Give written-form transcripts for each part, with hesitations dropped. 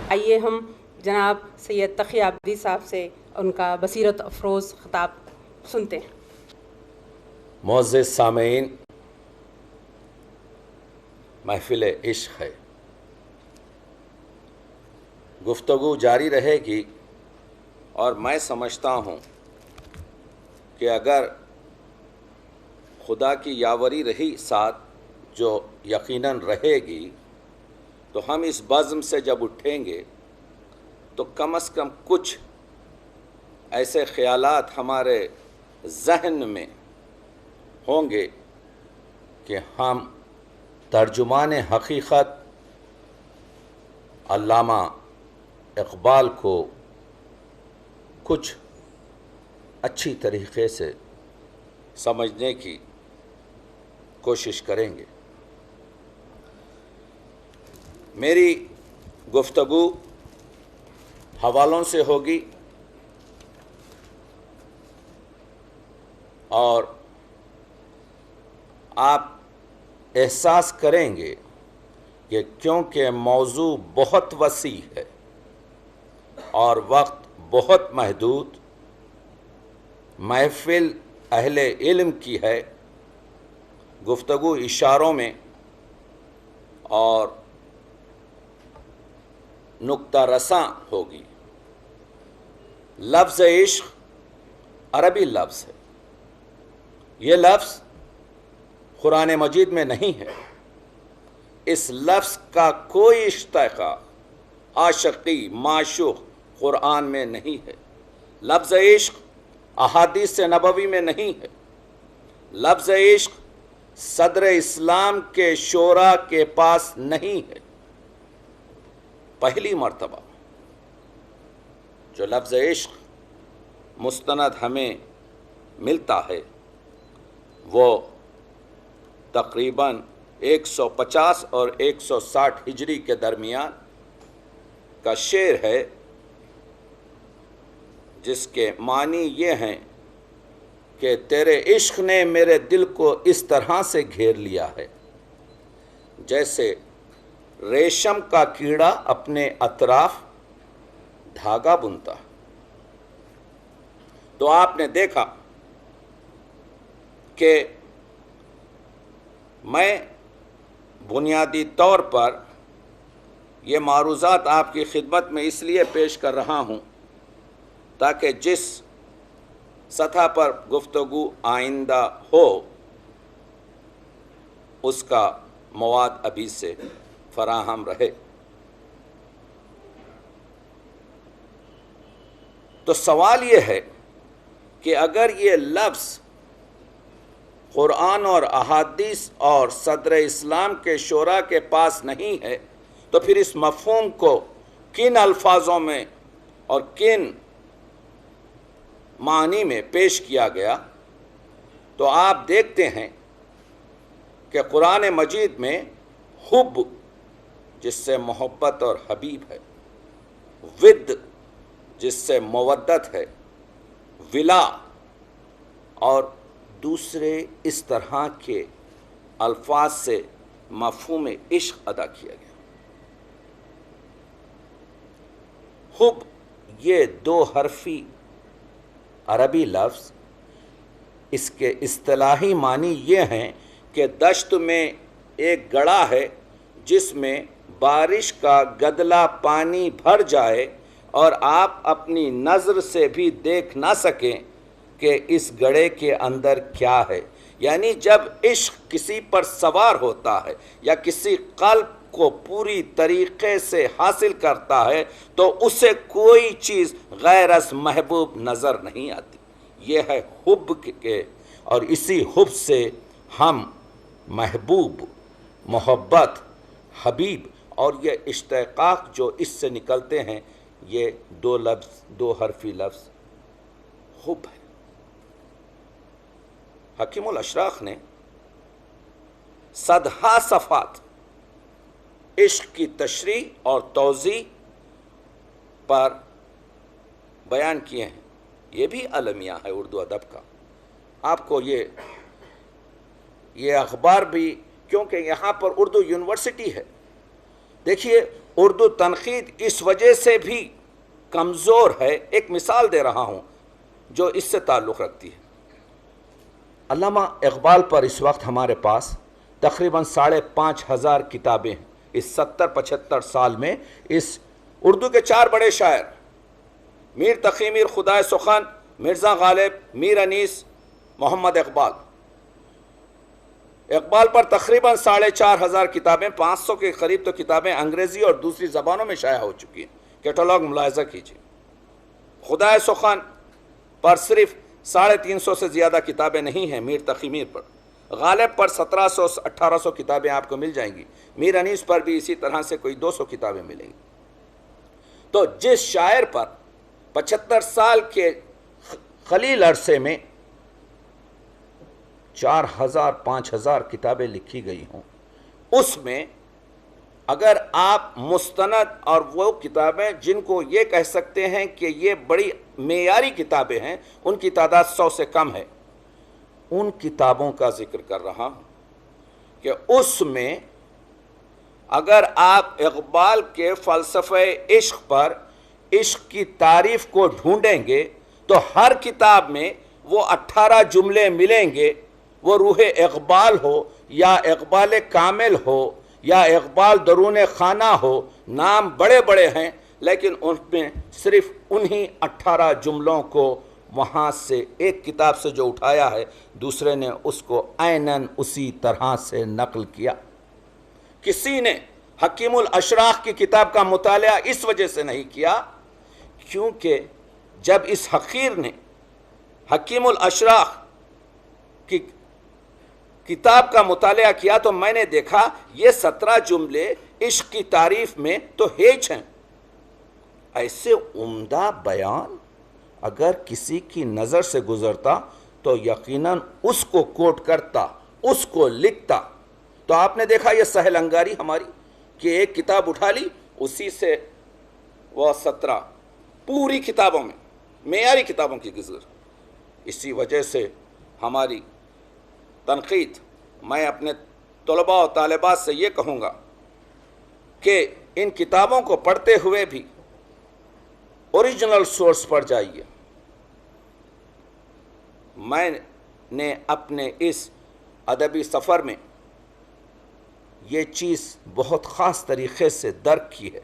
آئیے ہم جناب سید تقی عابدی صاحب سے ان کا بصیرت افروز خطاب سنتے ہیں۔ معزز سامعین، محفل عشق ہے، گفتگو جاری رہے گی، اور میں سمجھتا ہوں کہ اگر خدا کی یاوری رہی ساتھ، جو یقیناً رہے گی، تو ہم اس بزم سے جب اٹھیں گے تو کم از کم کچھ ایسے خیالات ہمارے ذہن میں ہوں گے کہ ہم ترجمان حقیقت علامہ اقبال کو کچھ اچھی طریقے سے سمجھنے کی کوشش کریں گے۔ میری گفتگو حوالوں سے ہوگی اور آپ احساس کریں گے کہ کیونکہ موضوع بہت وسیع ہے اور وقت بہت محدود، محفل اہل علم کی ہے، گفتگو اشاروں میں اور نقطہ رساں ہوگی۔ لفظ عشق عربی لفظ ہے، یہ لفظ قرآن مجید میں نہیں ہے، اس لفظ کا کوئی اشتقاق عاشقی معشوق قرآن میں نہیں ہے، لفظ عشق احادیث نبوی میں نہیں ہے، لفظ عشق صدر اسلام کے شورا کے پاس نہیں ہے۔ پہلی مرتبہ جو لفظ عشق مستند ہمیں ملتا ہے وہ تقریباً 150 اور 160 ہجری کے درمیان کا شعر ہے، جس کے معنی یہ ہیں کہ تیرے عشق نے میرے دل کو اس طرح سے گھیر لیا ہے جیسے ریشم کا کیڑا اپنے اطراف دھاگا بنتا۔ تو آپ نے دیکھا کہ میں بنیادی طور پر یہ معروضات آپ کی خدمت میں اس لیے پیش کر رہا ہوں تاکہ جس سطح پر گفتگو آئندہ ہو اس کا مواد ابھی سے فراہم رہے۔ تو سوال یہ ہے کہ اگر یہ لفظ قرآن اور احادیث اور صدر اسلام کے شورا کے پاس نہیں ہے تو پھر اس مفہوم کو کن الفاظوں میں اور کن معنی میں پیش کیا گیا؟ تو آپ دیکھتے ہیں کہ قرآن مجید میں حب، جس سے محبت اور حبیب ہے، ود جس سے مودت ہے، ولا اور دوسرے اس طرح کے الفاظ سے مفہوم عشق ادا کیا گیا۔ حب یہ 2 حرفی عربی لفظ، اس کے اصطلاحی معنی یہ ہیں کہ دشت میں ایک گڑھا ہے جس میں بارش کا گدلا پانی بھر جائے اور آپ اپنی نظر سے بھی دیکھ نہ سکیں کہ اس گڑھے کے اندر کیا ہے۔ یعنی جب عشق کسی پر سوار ہوتا ہے یا کسی قلب کو پوری طریقے سے حاصل کرتا ہے تو اسے کوئی چیز غیر از محبوب نظر نہیں آتی۔ یہ ہے حب کے، اور اسی حب سے ہم محبوب، محبت، حبیب اور یہ اشتقاق جو اس سے نکلتے ہیں، یہ 2 حرفی لفظ حب ہے۔ حکیم الاشراق نے صدہا صفات عشق کی تشریح اور توضیح پر بیان کیے ہیں، یہ بھی المیہ ہے اردو ادب کا۔ آپ کو یہ اخبار بھی، کیونکہ یہاں پر اردو یونیورسٹی ہے، دیکھیے اردو تنقید اس وجہ سے بھی کمزور ہے، ایک مثال دے رہا ہوں جو اس سے تعلق رکھتی ہے۔ علامہ اقبال پر اس وقت ہمارے پاس تقریباً 5,500 کتابیں ہیں۔ اس 70-75 سال میں اس اردو کے 4 بڑے شاعر میر تقی، میر خدائے سخن، مرزا غالب، میر انیس، محمد اقبال پر تقریباً 4,500 کتابیں، 500 کے قریب تو کتابیں انگریزی اور دوسری زبانوں میں شائع ہو چکی ہیں۔ کیٹالاگ ملاحظہ کیجیے۔ خدائے سخن پر صرف 350 سے زیادہ کتابیں نہیں ہیں میر تقی میر پر۔ غالب پر 1700-1800 کتابیں آپ کو مل جائیں گی۔ میر انیس پر بھی اسی طرح سے کوئی 200 کتابیں ملیں گی۔ تو جس شاعر پر 75 سال کے قلیل عرصے میں 4,000-5,000 کتابیں لکھی گئی ہوں، اس میں اگر آپ مستند اور وہ کتابیں جن کو یہ کہہ سکتے ہیں کہ یہ بڑی معیاری کتابیں ہیں، ان کی تعداد 100 سے کم ہے، ان کتابوں کا ذکر کر رہا ہوں کہ اس میں اگر آپ اقبال کے فلسفہ عشق پر عشق کی تعریف کو ڈھونڈیں گے تو ہر کتاب میں وہ 18 جملے ملیں گے، وہ روح اقبال ہو یا اقبال کامل ہو یا اقبال درون خانہ ہو، نام بڑے بڑے ہیں لیکن ان میں صرف انہی 18 جملوں کو وہاں سے ایک کتاب سے جو اٹھایا ہے دوسرے نے اس کو عیناً اسی طرح سے نقل کیا۔ کسی نے حکیم الاشراق کی کتاب کا مطالعہ اس وجہ سے نہیں کیا کیونکہ جب اس حقیر نے حکیم الاشراق کی کتاب کا مطالعہ کیا تو میں نے دیکھا یہ 17 جملے عشق کی تعریف میں تو ہیچ ہیں۔ ایسے عمدہ بیان اگر کسی کی نظر سے گزرتا تو یقیناً اس کو کوٹ کرتا، اس کو لکھتا۔ تو آپ نے دیکھا یہ سہل انگاری ہماری کہ ایک کتاب اٹھا لی، اسی سے وہ 17 پوری کتابوں میں معیاری کتابوں کی گزر۔ اسی وجہ سے ہماری تنقید، میں اپنے طلباء و طالبات سے یہ کہوں گا کہ ان کتابوں کو پڑھتے ہوئے بھی اوریجنل سورس پر جائیے۔ میں نے اپنے اس ادبی سفر میں یہ چیز بہت خاص طریقے سے درک کی ہے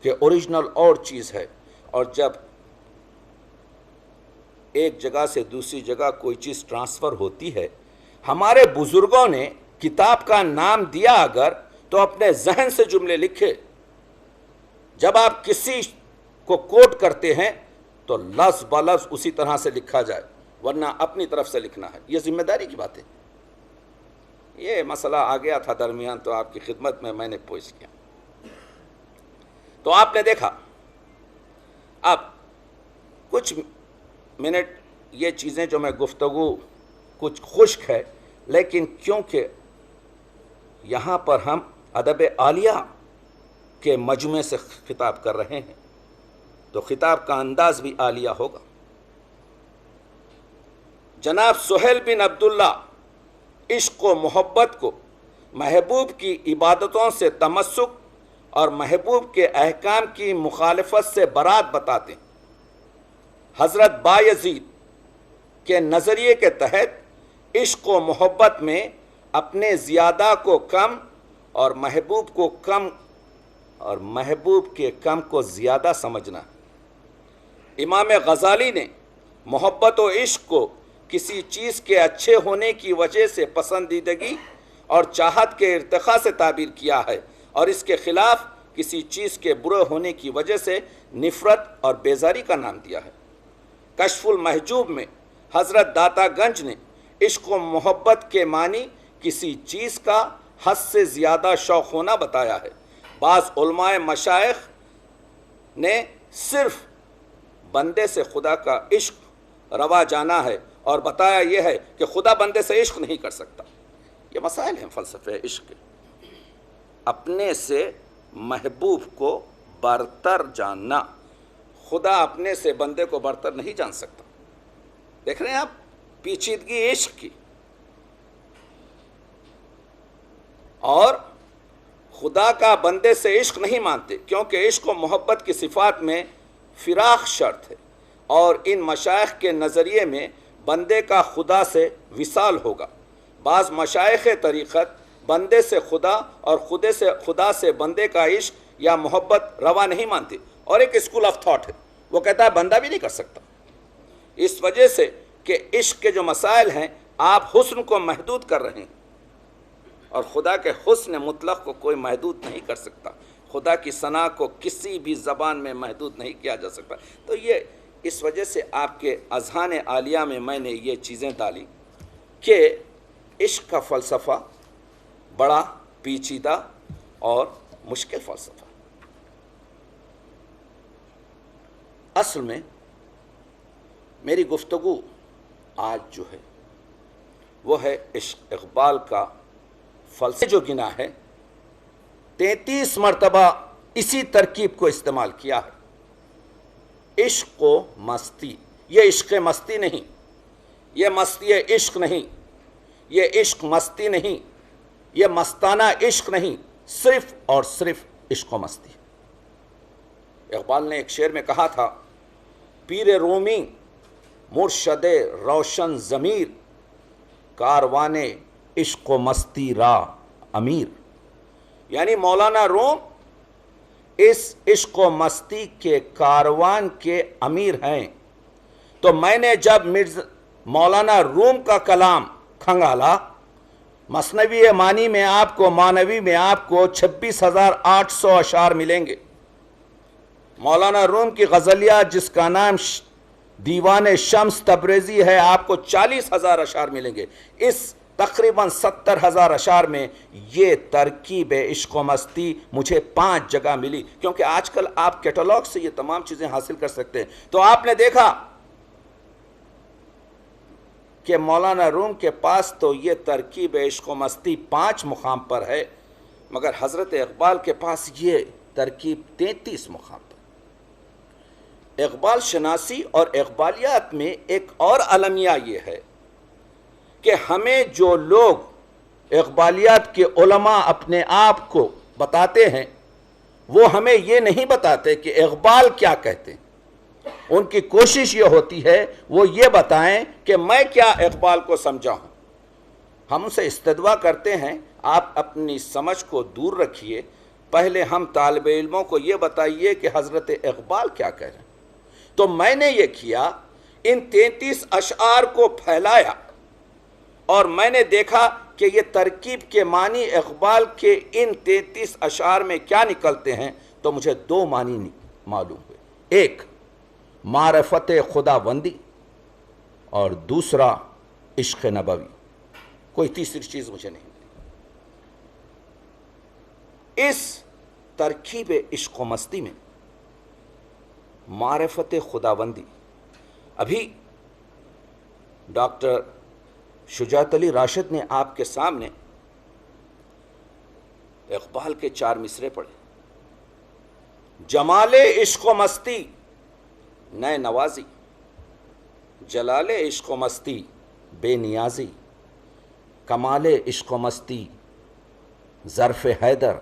کہ اوریجنل اور چیز ہے، اور جب ایک جگہ سے دوسری جگہ کوئی چیز ٹرانسفر ہوتی ہے، ہمارے بزرگوں نے کتاب کا نام دیا اگر تو اپنے ذہن سے جملے لکھے۔ جب آپ کسی کو کوٹ کرتے ہیں تو لفظ بلفظ اسی طرح سے لکھا جائے، ورنہ اپنی طرف سے لکھنا ہے۔ یہ ذمہ داری کی بات ہے۔ یہ مسئلہ آ گیا تھا درمیان تو آپ کی خدمت میں نے پوچھ کیا۔ تو آپ نے دیکھا اب کچھ منٹ یہ چیزیں جو میں گفتگو کچھ خشک ہے، لیکن کیونکہ یہاں پر ہم ادب عالیہ کے مجموعے سے خطاب کر رہے ہیں تو خطاب کا انداز بھی عالیہ ہوگا۔ جناب سہیل بن عبداللہ عشق و محبت کو محبوب کی عبادتوں سے تمسک اور محبوب کے احکام کی مخالفت سے برات بتاتے ہیں۔ حضرت بایزید کے نظریے کے تحت عشق و محبت میں اپنے زیادہ کو کم اور محبوب کو کم اور محبوب کے کم کو زیادہ سمجھنا۔ امام غزالی نے محبت و عشق کو کسی چیز کے اچھے ہونے کی وجہ سے پسندیدگی اور چاہت کے ارتقاء سے تعبیر کیا ہے، اور اس کے خلاف کسی چیز کے برے ہونے کی وجہ سے نفرت اور بیزاری کا نام دیا ہے۔ کشف المحجوب میں حضرت داتا گنج نے عشق و محبت کے معنی کسی چیز کا حد سے زیادہ شوق ہونا بتایا ہے۔ بعض علماء مشائخ نے صرف بندے سے خدا کا عشق روا جانا ہے اور بتایا یہ ہے کہ خدا بندے سے عشق نہیں کر سکتا۔ یہ مسائل ہیں فلسفہ عشق کے۔ اپنے سے محبوب کو برتر جاننا، خدا اپنے سے بندے کو برتر نہیں جان سکتا۔ دیکھ رہے ہیں آپ پیچیدگی عشق کی، اور خدا کا بندے سے عشق نہیں مانتے، کیونکہ عشق و محبت کی صفات میں فراق شرط ہے، اور ان مشائخ کے نظریے میں بندے کا خدا سے وصال ہوگا۔ بعض مشائخ طریقت بندے سے خدا اور خدا سے بندے کا عشق یا محبت روا نہیں مانتے، اور ایک اسکول آف تھاٹ ہے، وہ کہتا ہے بندہ بھی نہیں کر سکتا، اس وجہ سے کہ عشق کے جو مسائل ہیں آپ حسن کو محدود کر رہے ہیں، اور خدا کے حسن مطلق کو کوئی محدود نہیں کر سکتا، خدا کی ثنا کو کسی بھی زبان میں محدود نہیں کیا جا سکتا۔ تو یہ اس وجہ سے آپ کے اذہان عالیہ میں میں نے یہ چیزیں ڈالی کہ عشق کا فلسفہ بڑا پیچیدہ اور مشکل فلسفہ۔ اصل میں میری گفتگو آج جو ہے وہ ہے عشق اقبال کا فلسفہ جو گنا ہے، 33 مرتبہ اسی ترکیب کو استعمال کیا ہے۔ عشق و مستی، یہ عشق مستی نہیں، یہ مستی عشق نہیں، یہ عشق مستی نہیں، یہ مستانہ عشق نہیں، صرف اور صرف عشق و مستی۔ اقبال نے ایک شعر میں کہا تھا، پیر رومی مرشد روشن ضمیر، کاروان عشق و مستی را امیر، یعنی مولانا روم اس عشق و مستی کے کاروان کے امیر ہیں۔ تو میں نے جب مولانا روم کا کلام کھنگالا، مثنوی معنی میں آپ کو، معنوی میں آپ کو 26,800 اشعار ملیں گے۔ مولانا روم کی غزلیات جس کا نام دیوان شمس تبریزی ہے، آپ کو 40,000 اشعار ملیں گے۔ اس تقریباً 70,000 اشعار میں یہ ترکیب عشق و مستی مجھے 5 جگہ ملی، کیونکہ آج کل آپ کیٹالاگ سے یہ تمام چیزیں حاصل کر سکتے ہیں۔ تو آپ نے دیکھا کہ مولانا روم کے پاس تو یہ ترکیب عشق و مستی 5 مقام پر ہے، مگر حضرت اقبال کے پاس یہ ترکیب 33 مقام پر۔ اقبال شناسی اور اقبالیات میں ایک اور المیہ یہ ہے کہ ہمیں جو لوگ اقبالیات کے علماء اپنے آپ کو بتاتے ہیں، وہ ہمیں یہ نہیں بتاتے کہ اقبال کیا کہتے ہیں۔ ان کی کوشش یہ ہوتی ہے وہ یہ بتائیں کہ میں کیا اقبال کو سمجھا ہوں۔ ہم اسے استدعا کرتے ہیں، آپ اپنی سمجھ کو دور رکھیے، پہلے ہم طالب علموں کو یہ بتائیے کہ حضرت اقبال کیا کہہ رہے ہیں۔ تو میں نے یہ کیا، ان 33 اشعار کو پھیلایا، اور میں نے دیکھا کہ یہ ترکیب کے معنی اقبال کے ان 33 اشعار میں کیا نکلتے ہیں۔ تو مجھے 2 معنی معلوم ہوئے، ایک معرفت خدا بندی اور دوسرا عشق نبوی، کوئی تیسری چیز مجھے نہیں ملی۔ اس ترکیب عشق و مستی میں معرفت خدا بندی، ابھی ڈاکٹر شجاعت علی راشد نے آپ کے سامنے اقبال کے 4 مصرے پڑھے، جمال عشق و مستی نئے نوازی، جلال عشق و مستی بے نیازی، کمال عشق و مستی ظرف حیدر،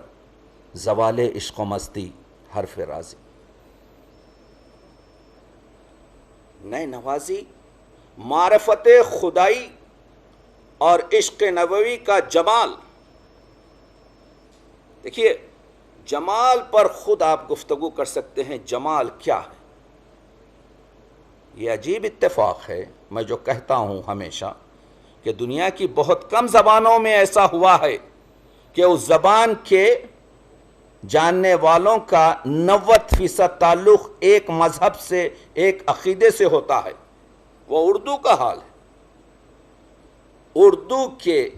زوال عشق و مستی حرف رازی۔ نئے نوازی معرفت خدائی اور عشق نبوی کا جمال۔ دیکھیے، جمال پر خود آپ گفتگو کر سکتے ہیں، جمال کیا ہے؟ یہ عجیب اتفاق ہے، میں جو کہتا ہوں ہمیشہ کہ دنیا کی بہت کم زبانوں میں ایسا ہوا ہے کہ اس زبان کے جاننے والوں کا 90% تعلق ایک مذہب سے، ایک عقیدے سے ہوتا ہے۔ وہ اردو کا حال ہے۔ اردو کے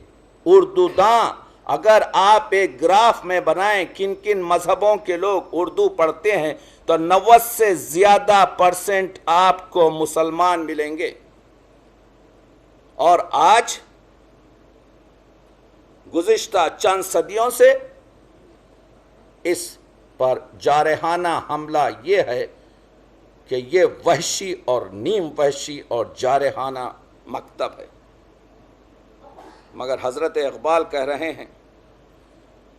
اردو داں اگر آپ ایک گراف میں بنائیں کن کن مذہبوں کے لوگ اردو پڑھتے ہیں، تو 90 سے زیادہ % آپ کو مسلمان ملیں گے۔ اور آج گزشتہ چند صدیوں سے اس پر جارحانہ حملہ یہ ہے کہ یہ وحشی اور نیم وحشی اور جارحانہ مکتب ہے۔ مگر حضرت اقبال کہہ رہے ہیں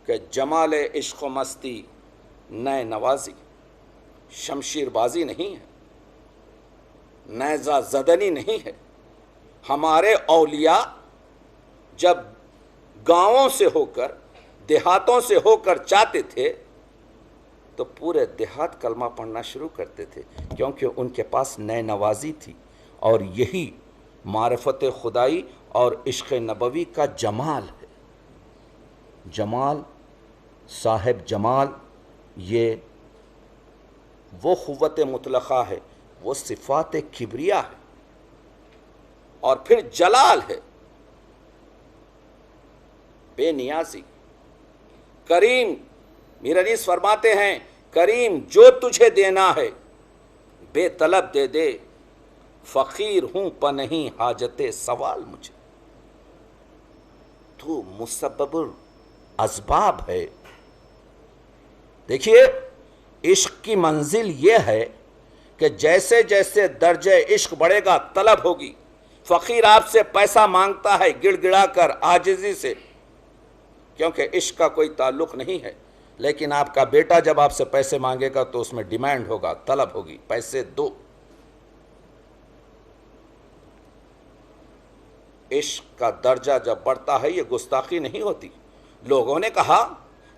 کہ جمال عشق و مستی نئے نوازی شمشیر بازی نہیں ہے، نیزہ زدنی نہیں ہے۔ ہمارے اولیاء جب گاؤں سے ہو کر دیہاتوں سے ہو کر جاتے تھے تو پورے دیہات کلمہ پڑھنا شروع کرتے تھے، کیونکہ ان کے پاس نئے نوازی تھی، اور یہی معرفت خدائی اور عشق نبوی کا جمال ہے۔ جمال، صاحب جمال، یہ وہ قوت مطلقہ ہے، وہ صفات کبریا ہے، اور پھر جلال ہے، بے نیازی۔ کریم، میر انیس فرماتے ہیں، کریم جو تجھے دینا ہے بے طلب دے دے، فقیر ہوں پا نہیں حاجت سوال مجھے۔ تو مسبب الاسباب ہے۔ دیکھیے، عشق کی منزل یہ ہے کہ جیسے جیسے درجہ عشق بڑھے گا طلب ہوگی۔ فقیر آپ سے پیسہ مانگتا ہے گڑ گڑا کر عاجزی سے، کیونکہ عشق کا کوئی تعلق نہیں ہے، لیکن آپ کا بیٹا جب آپ سے پیسے مانگے گا تو اس میں ڈیمانڈ ہوگا، طلب ہوگی، پیسے دو۔ عشق کا درجہ جب بڑھتا ہے یہ گستاخی نہیں ہوتی۔ لوگوں نے کہا،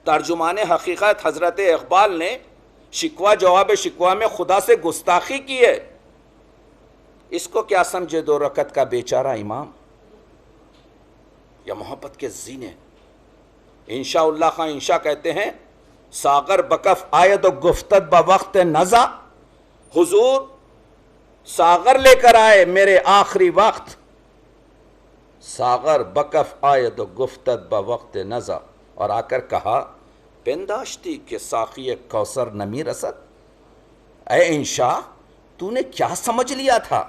ترجمان حقیقت حضرت اقبال نے شکوہ جواب شکوہ میں خدا سے گستاخی کی ہے۔ اس کو کیا سمجھے دو رکعت کا بیچارہ امام، یا محبت کے زینے؟ انشاء اللہ خان انشاء کہتے ہیں، ساغر بکف آید و گفتت بوقت نزا، حضور ساغر لے کر آئے میرے آخری وقت، ساغر بکف آید و گفتت بوقت نزا، اور آ کر کہا پنداشتی کہ ساقی کوثر نمی رسد۔ اے انشاء، تو نے کیا سمجھ لیا تھا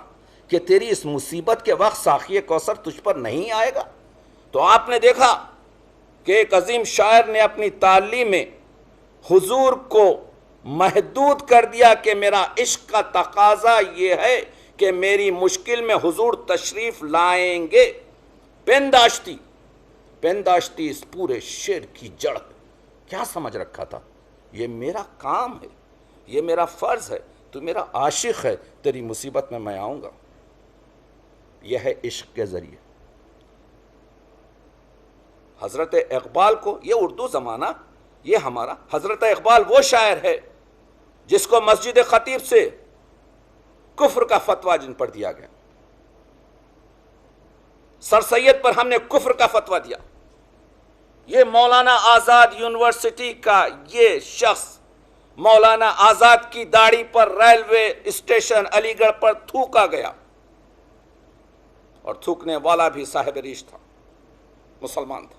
کہ تیری اس مصیبت کے وقت ساقی کوثر تجھ پر نہیں آئے گا؟ تو آپ نے دیکھا کہ ایک عظیم شاعر نے اپنی تعلیم میں حضور کو محدود کر دیا کہ میرا عشق کا تقاضا یہ ہے کہ میری مشکل میں حضور تشریف لائیں گے۔ پنداشتی، پنداشتی اس پورے شعر کی جڑ ہے۔ کیا سمجھ رکھا تھا؟ یہ میرا کام ہے، یہ میرا فرض ہے، تو میرا عاشق ہے، تیری مصیبت میں آؤں گا۔ یہ ہے عشق کے ذریعے۔ حضرت اقبال کو، یہ اردو زمانہ، یہ ہمارا حضرت اقبال وہ شاعر ہے جس کو مسجد خطیب سے کفر کا فتویٰ جن پر دیا گیا۔ سر سید پر ہم نے کفر کا فتویٰ دیا۔ یہ مولانا آزاد یونیورسٹی کا یہ شخص مولانا آزاد کی داڑھی پر ریلوے اسٹیشن علی گڑھ پر تھوکا گیا، اور تھوکنے والا بھی صاحب ریش تھا، مسلمان تھا۔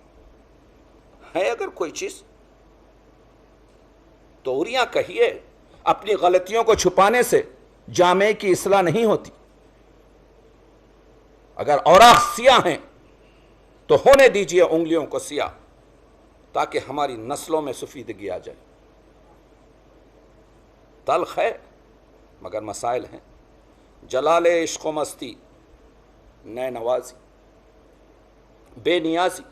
ہے اگر کوئی چیز توریاں کہیے، اپنی غلطیوں کو چھپانے سے جامعے کی اصلاح نہیں ہوتی۔ اگر اوراق سیاہ ہیں تو ہونے دیجئے انگلیوں کو سیاہ، تاکہ ہماری نسلوں میں سفیدگی آ جائے۔ تلخ ہے مگر مسائل ہیں۔ جلال عشق و مستی نئے نوازی، بے نیازی۔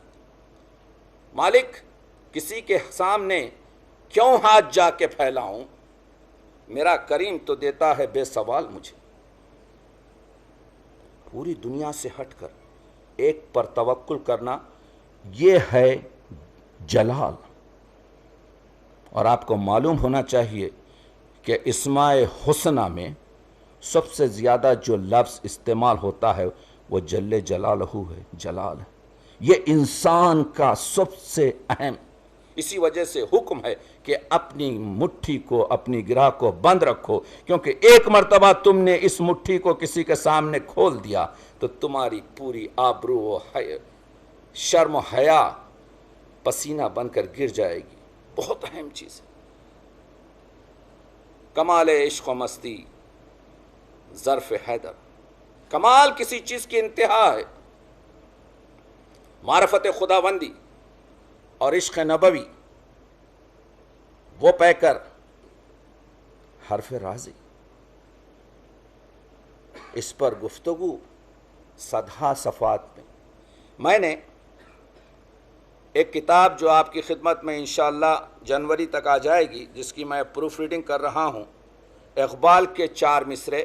مالک، کسی کے سامنے کیوں ہاتھ جا کے پھیلاؤں، میرا کریم تو دیتا ہے بے سوال مجھے۔ پوری دنیا سے ہٹ کر ایک پر توکل کرنا، یہ ہے جلال۔ اور آپ کو معلوم ہونا چاہیے کہ اسماء حسنہ میں سب سے زیادہ جو لفظ استعمال ہوتا ہے وہ جل جلالہ ہے، جلال ہے۔ یہ انسان کا سب سے اہم، اسی وجہ سے حکم ہے کہ اپنی مٹھی کو، اپنی گرہ کو بند رکھو، کیونکہ ایک مرتبہ تم نے اس مٹھی کو کسی کے سامنے کھول دیا تو تمہاری پوری آبرو و شرم و حیا پسینہ بن کر گر جائے گی۔ بہت اہم چیز ہے۔ کمال عشق و مستی ظرف حیدر، کمال کسی چیز کی انتہا ہے۔ معرفت خداوندی اور عشق نبوی، وہ پہ کر حرف رازی، اس پر گفتگو صدہا صفات میں۔ میں نے ایک کتاب جو آپ کی خدمت میں انشاءاللہ جنوری تک آ جائے گی، جس کی میں پروف ریڈنگ کر رہا ہوں، اقبال کے 4 مصرے.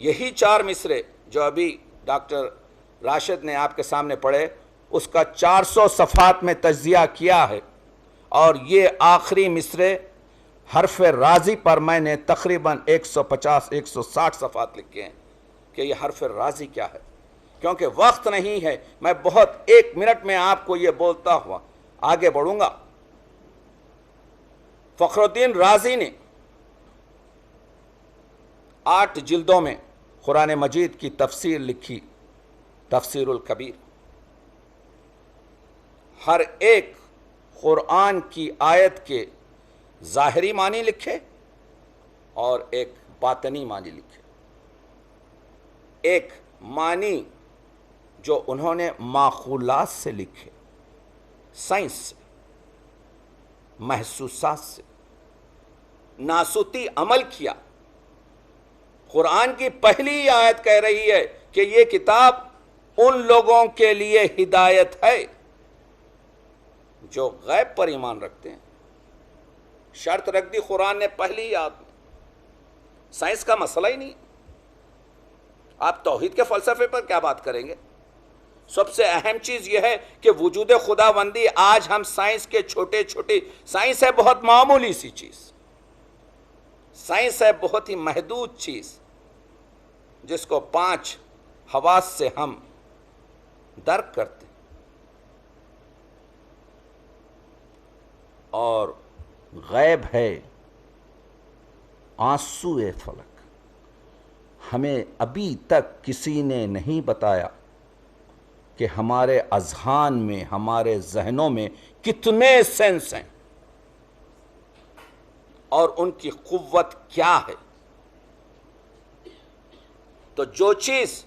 یہی 4 مصرے جو ابھی ڈاکٹر راشد نے آپ کے سامنے پڑھے، اس کا 400 صفحات میں تجزیہ کیا ہے. اور یہ آخری مصرے حرف راضی پر میں نے تقریباً 150-160 صفحات لکھے ہیں کہ یہ حرف راضی کیا ہے. کیونکہ وقت نہیں ہے، میں بہت 1 منٹ میں آپ کو یہ بولتا ہوا آگے بڑھوں گا. فخر الدین رازی نے 8 جلدوں میں قرآن مجید کی تفسیر لکھی، تفسیر الکبیر. ہر ایک قرآن کی آیت کے ظاہری معنی لکھے اور ایک باطنی معنی لکھے. ایک معنی جو انہوں نے معقولات سے لکھے، سائنس سے، محسوسات سے، ناسوتی عمل کیا. قرآن کی پہلی آیت کہہ رہی ہے کہ یہ کتاب ان لوگوں کے لیے ہدایت ہے جو غیب پر ایمان رکھتے ہیں. شرط رکھ دی قرآن نے پہلی آیت میں. سائنس کا مسئلہ ہی نہیں. آپ توحید کے فلسفے پر کیا بات کریں گے؟ سب سے اہم چیز یہ ہے کہ وجود خداوندی آج ہم سائنس کے چھوٹے سائنس ہے بہت معمولی سی چیز، سائنس ہے بہت ہی محدود چیز جس کو 5 حواس سے ہم درک کرتے ہیں. اور غیب ہے آنسوئے فلک. ہمیں ابھی تک کسی نے نہیں بتایا کہ ہمارے اذہان میں، ہمارے ذہنوں میں کتنے سینس ہیں اور ان کی قوت کیا ہے. تو جو چیز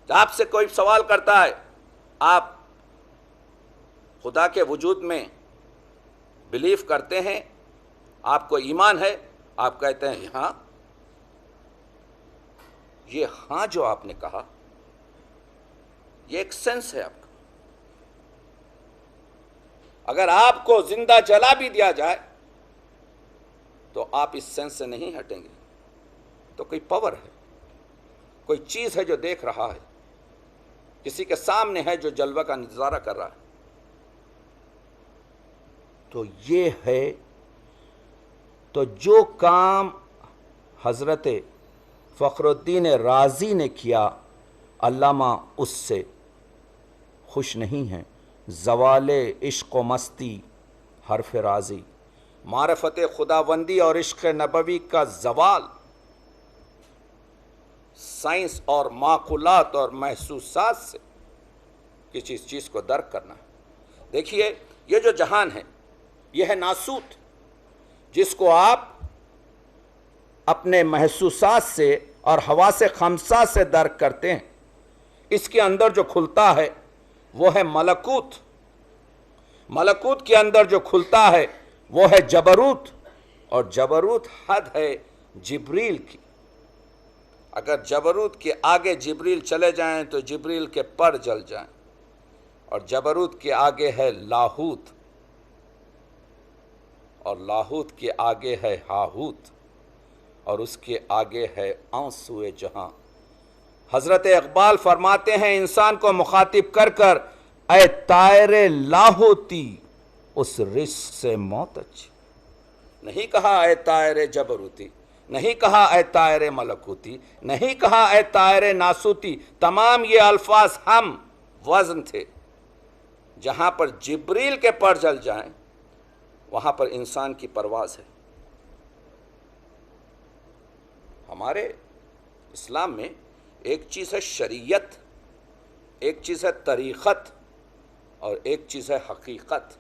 آپ سے کوئی سوال کرتا ہے، آپ خدا کے وجود میں بلیف کرتے ہیں، آپ کو ایمان ہے، آپ کہتے ہیں ہاں. یہ ہاں جو آپ نے کہا یہ ایک سینس ہے آپ کا. اگر آپ کو زندہ جلا بھی دیا جائے تو آپ اس سینس سے نہیں ہٹیں گے. تو کوئی پاور ہے، کوئی چیز ہے جو دیکھ رہا ہے، کسی کے سامنے ہے جو جلوہ کا نظارہ کر رہا ہے. تو یہ ہے. تو جو کام حضرت فخر الدین رازی نے کیا، علامہ اس سے خوش نہیں ہیں. زوال عشق و مستی حرف راضی، معرفت خداوندی اور عشق نبوی کا زوال سائنس اور معقولات اور محسوسات سے کسی چیز کو درک کرنا ہے. دیکھیے یہ جو جہان ہے یہ ہے ناسوت، جس کو آپ اپنے محسوسات سے اور حواس خمسہ سے درک کرتے ہیں. اس کے اندر جو کھلتا ہے وہ ہے ملکوت. ملکوت کے اندر جو کھلتا ہے وہ ہے جبروت، اور جبروت حد ہے جبریل کی. اگر جبروت کے آگے جبریل چلے جائیں تو جبریل کے پر جل جائیں. اور جبروت کے آگے ہے لاہوت، اور لاہوت کے آگے ہے ہاہوت، اور اس کے آگے ہے آنسوئے جہاں. حضرت اقبال فرماتے ہیں انسان کو مخاطب کر کر، اے طائر لاہوتی اس رزق سے موتج. نہیں کہا اے طائر جبروتی، نہیں کہا اے طائر ملکوتی، نہیں کہا اے طائر ناسوتی. تمام یہ الفاظ ہم وزن تھے. جہاں پر جبریل کے پر جل جائیں وہاں پر انسان کی پرواز ہے. ہمارے اسلام میں ایک چیز ہے شریعت، ایک چیز ہے طریقت، اور ایک چیز ہے حقیقت.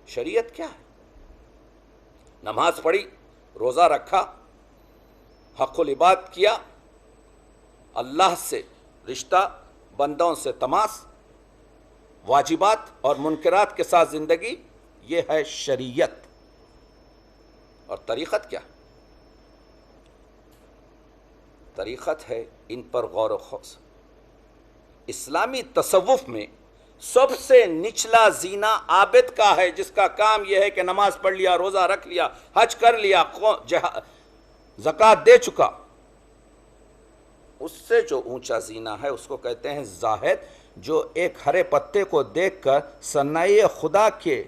شریعت کیا ہے؟ نماز پڑھی، روزہ رکھا، حق العباد کیا، اللہ سے رشتہ، بندوں سے تماس، واجبات اور منکرات کے ساتھ زندگی، یہ ہے شریعت. اور طریقت کیا؟ طریقت ہے ان پر غور و خوض. اسلامی تصوف میں سب سے نچلا زینہ عابد کا ہے، جس کا کام یہ ہے کہ نماز پڑھ لیا، روزہ رکھ لیا، حج کر لیا، زکوٰۃ دے چکا۔ اس سے جو اونچا زینہ ہے اس کو کہتے ہیں زاہد، جو ایک ہرے پتے کو دیکھ کر صنائع خدا کے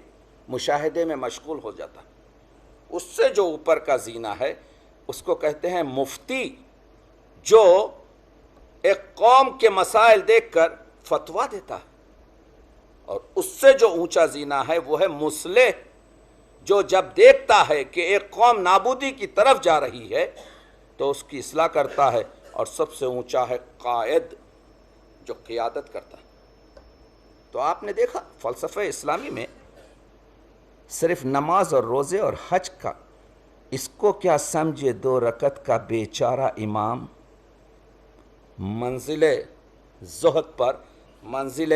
مشاہدے میں مشغول ہو جاتا ہے۔ اس سے جو اوپر کا زینہ ہے اس کو کہتے ہیں مفتی، جو ایک قوم کے مسائل دیکھ کر فتویٰ دیتا ہے۔ اور اس سے جو اونچا زینہ ہے وہ ہے مصلح، جو جب دیکھتا ہے کہ ایک قوم نابودی کی طرف جا رہی ہے تو اس کی اصلاح کرتا ہے۔ اور سب سے اونچا ہے قائد، جو قیادت کرتا ہے۔ تو آپ نے دیکھا فلسفہ اسلامی میں صرف نماز اور روزے اور حج کا، اس کو کیا سمجھے 2 رکعت کا بیچارہ امام، منزل زہد پر، منزل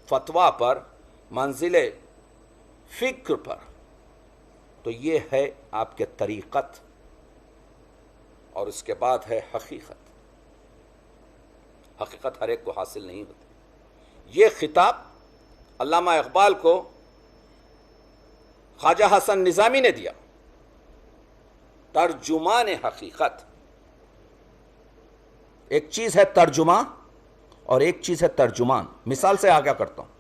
فتویٰ پر، منزل فکر پر۔ تو یہ ہے آپ کے طریقت، اور اس کے بعد ہے حقیقت۔ حقیقت ہر ایک کو حاصل نہیں ہوتی۔ یہ خطاب علامہ اقبال کو خواجہ حسن نظامی نے دیا، ترجمان حقیقت۔ ایک چیز ہے ترجمہ اور ایک چیز ہے ترجمان۔ مثال سے آگاہ کرتا ہوں،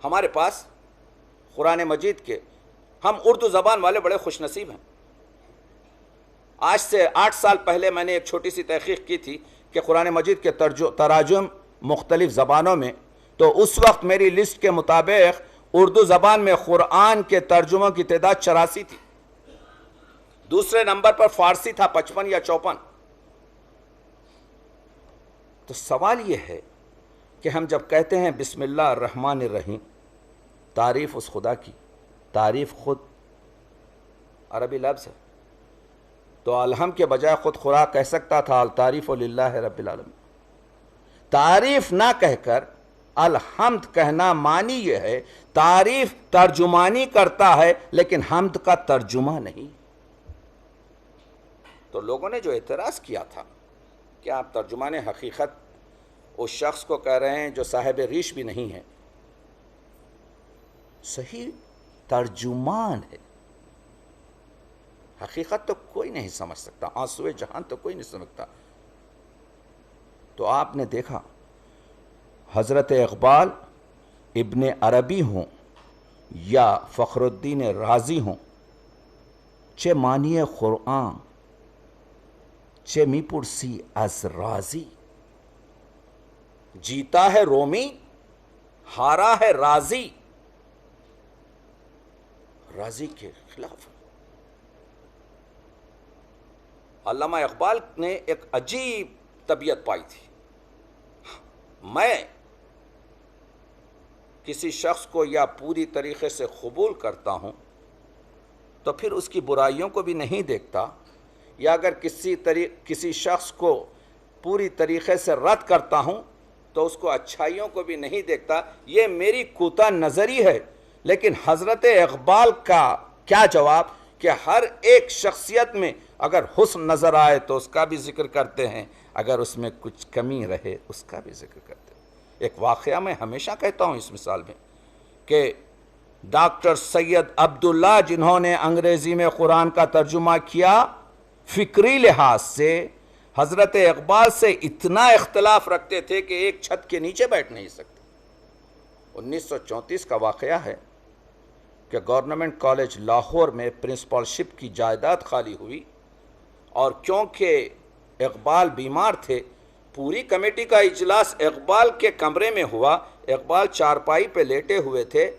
ہمارے پاس قرآن مجید کے، ہم اردو زبان والے بڑے خوش نصیب ہیں۔ آج سے 8 سال پہلے میں نے ایک چھوٹی سی تحقیق کی تھی کہ قرآن مجید کے تراجم مختلف زبانوں میں، تو اس وقت میری لسٹ کے مطابق اردو زبان میں قرآن کے ترجموں کی تعداد 84 تھی۔ دوسرے نمبر پر فارسی تھا 55 یا 54۔ تو سوال یہ ہے کہ ہم جب کہتے ہیں بسم اللہ الرحمن الرحیم، تعریف اس خدا کی، تعریف خود عربی لفظ ہے، تو الحمد کے بجائے خود خدا کہہ سکتا تھا التعریف للہ رب العالمین۔ تعریف نہ کہہ کر الحمد کہنا معنی یہ ہے تعریف ترجمانی کرتا ہے لیکن حمد کا ترجمہ نہیں۔ تو لوگوں نے جو اعتراض کیا تھا کہ آپ ترجمان حقیقت اس شخص کو کہہ رہے ہیں جو صاحب ریش بھی نہیں ہے، صحیح ترجمان ہے، حقیقت تو کوئی نہیں سمجھ سکتا، آنسوئے جہان تو کوئی نہیں سمجھتا۔ تو آپ نے دیکھا حضرت اقبال ابن عربی ہوں یا فخر الدین رازی ہوں، چه معنی قرآن چه میپرسی از رازی، جیتا ہے رومی ہارا ہے رازی، رازی کے خلاف۔ علامہ اقبال نے ایک عجیب طبیعت پائی تھی۔ میں کسی شخص کو یا پوری طریقے سے قبول کرتا ہوں تو پھر اس کی برائیوں کو بھی نہیں دیکھتا، یا اگر کسی شخص کو پوری طریقے سے رد کرتا ہوں تو اس کو اچھائیوں کو بھی نہیں دیکھتا۔ یہ میری کوتاہ نظری ہے، لیکن حضرت اقبال کا کیا جواب کہ ہر ایک شخصیت میں اگر حسن نظر آئے تو اس کا بھی ذکر کرتے ہیں، اگر اس میں کچھ کمی رہے اس کا بھی ذکر کرتے ہیں۔ ایک واقعہ میں ہمیشہ کہتا ہوں اس مثال میں کہ ڈاکٹر سید عبداللہ جنہوں نے انگریزی میں قرآن کا ترجمہ کیا، فکری لحاظ سے حضرت اقبال سے اتنا اختلاف رکھتے تھے کہ ایک چھت کے نیچے بیٹھ نہیں سکتے۔ 1934 کا واقعہ ہے کہ گورنمنٹ کالج لاہور میں پرنسپل شپ کی جائیداد خالی ہوئی، اور کیونکہ اقبال بیمار تھے، پوری کمیٹی کا اجلاس اقبال کے کمرے میں ہوا۔ اقبال چارپائی پہ لیٹے ہوئے تھے۔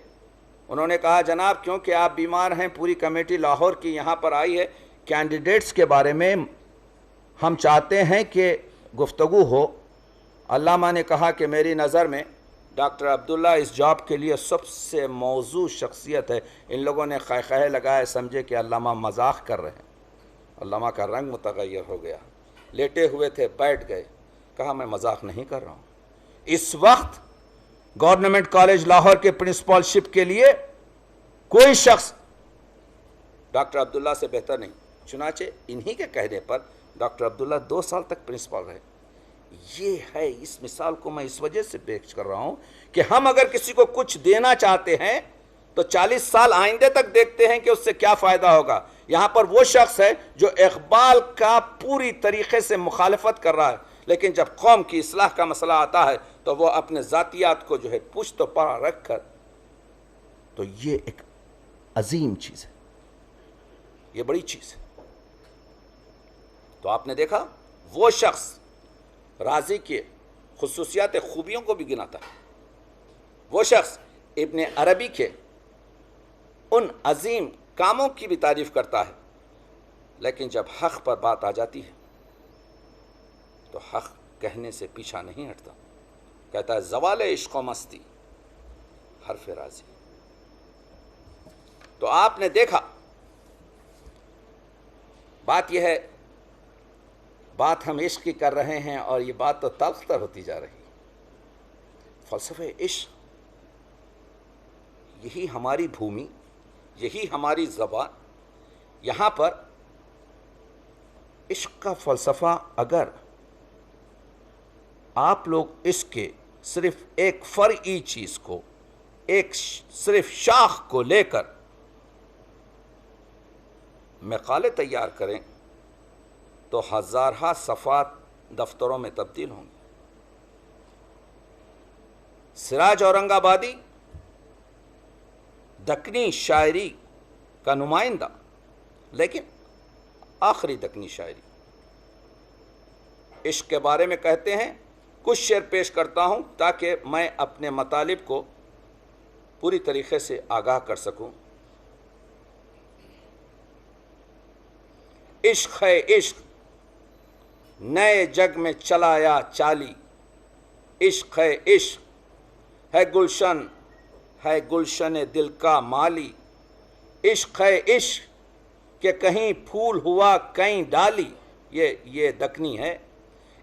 انہوں نے کہا جناب کیونکہ آپ بیمار ہیں، پوری کمیٹی لاہور کی یہاں پر آئی ہے، کینڈیڈیٹس کے بارے میں ہم چاہتے ہیں کہ گفتگو ہو۔ علامہ نے کہا کہ میری نظر میں ڈاکٹر عبداللہ اس جاب کے لیے سب سے موزوں شخصیت ہے۔ ان لوگوں نے خیخے لگائے، سمجھے کہ علامہ مذاق کر رہے ہیں۔ علامہ کا رنگ متغیر ہو گیا، لیٹے ہوئے تھے، بیٹھ گئے، کہا میں مذاق نہیں کر رہا ہوں۔ اس وقت گورنمنٹ کالج لاہور کے پرنسپل شپ کے لیے کوئی شخص ڈاکٹر عبداللہ سے بہتر نہیں۔ چنانچہ انہی کے کہنے پر ڈاکٹر عبداللہ 2 سال تک پرنسپل رہے۔ یہ ہے، اس مثال کو میں اس وجہ سے پیش کر رہا ہوں کہ ہم اگر کسی کو کچھ دینا چاہتے ہیں تو 40 سال آئندے تک دیکھتے ہیں کہ اس سے کیا فائدہ ہوگا۔ یہاں پر وہ شخص ہے جو اقبال کا پوری طریقے سے مخالفت کر رہا ہے، لیکن جب قوم کی اصلاح کا مسئلہ آتا ہے تو وہ اپنے ذاتیات کو جو ہے پشت و پا رکھ کر، تو یہ ایک عظیم چیز ہے، یہ بڑی چیز ہے۔ تو آپ نے دیکھا وہ شخص رازی کے خصوصیات خوبیوں کو بھی گناتا ہے، وہ شخص ابن عربی کے ان عظیم کاموں کی بھی تعریف کرتا ہے، لیکن جب حق پر بات آ جاتی ہے تو حق کہنے سے پیچھا نہیں ہٹتا، کہتا ہے زوال عشق و مستی حرف رازی۔ تو آپ نے دیکھا بات یہ ہے، بات ہم عشق کی کر رہے ہیں اور یہ بات تو تلخ تر ہوتی جا رہی ہے۔ فلسفہ عشق، یہی ہماری بھومی، یہی ہماری زبان، یہاں پر عشق کا فلسفہ اگر آپ لوگ اس کے صرف ایک فرعی چیز کو، ایک صرف شاخ کو لے کر مقالے تیار کریں تو ہزارہ صفحات دفتروں میں تبدیل ہوں گے۔ سراج اورنگ آبادی دکنی شاعری کا نمائندہ، لیکن آخری دکنی شاعری، عشق کے بارے میں کہتے ہیں، کچھ شعر پیش کرتا ہوں تاکہ میں اپنے مطالب کو پوری طریقے سے آگاہ کر سکوں۔ عشق ہے عشق نئے جگ میں چلایا چالی، عشق ہے عشق ہے گلشن دل کا مالی، عشق ہے عشق کہ کہیں پھول ہوا کہیں ڈالی، یہ دکنی ہے۔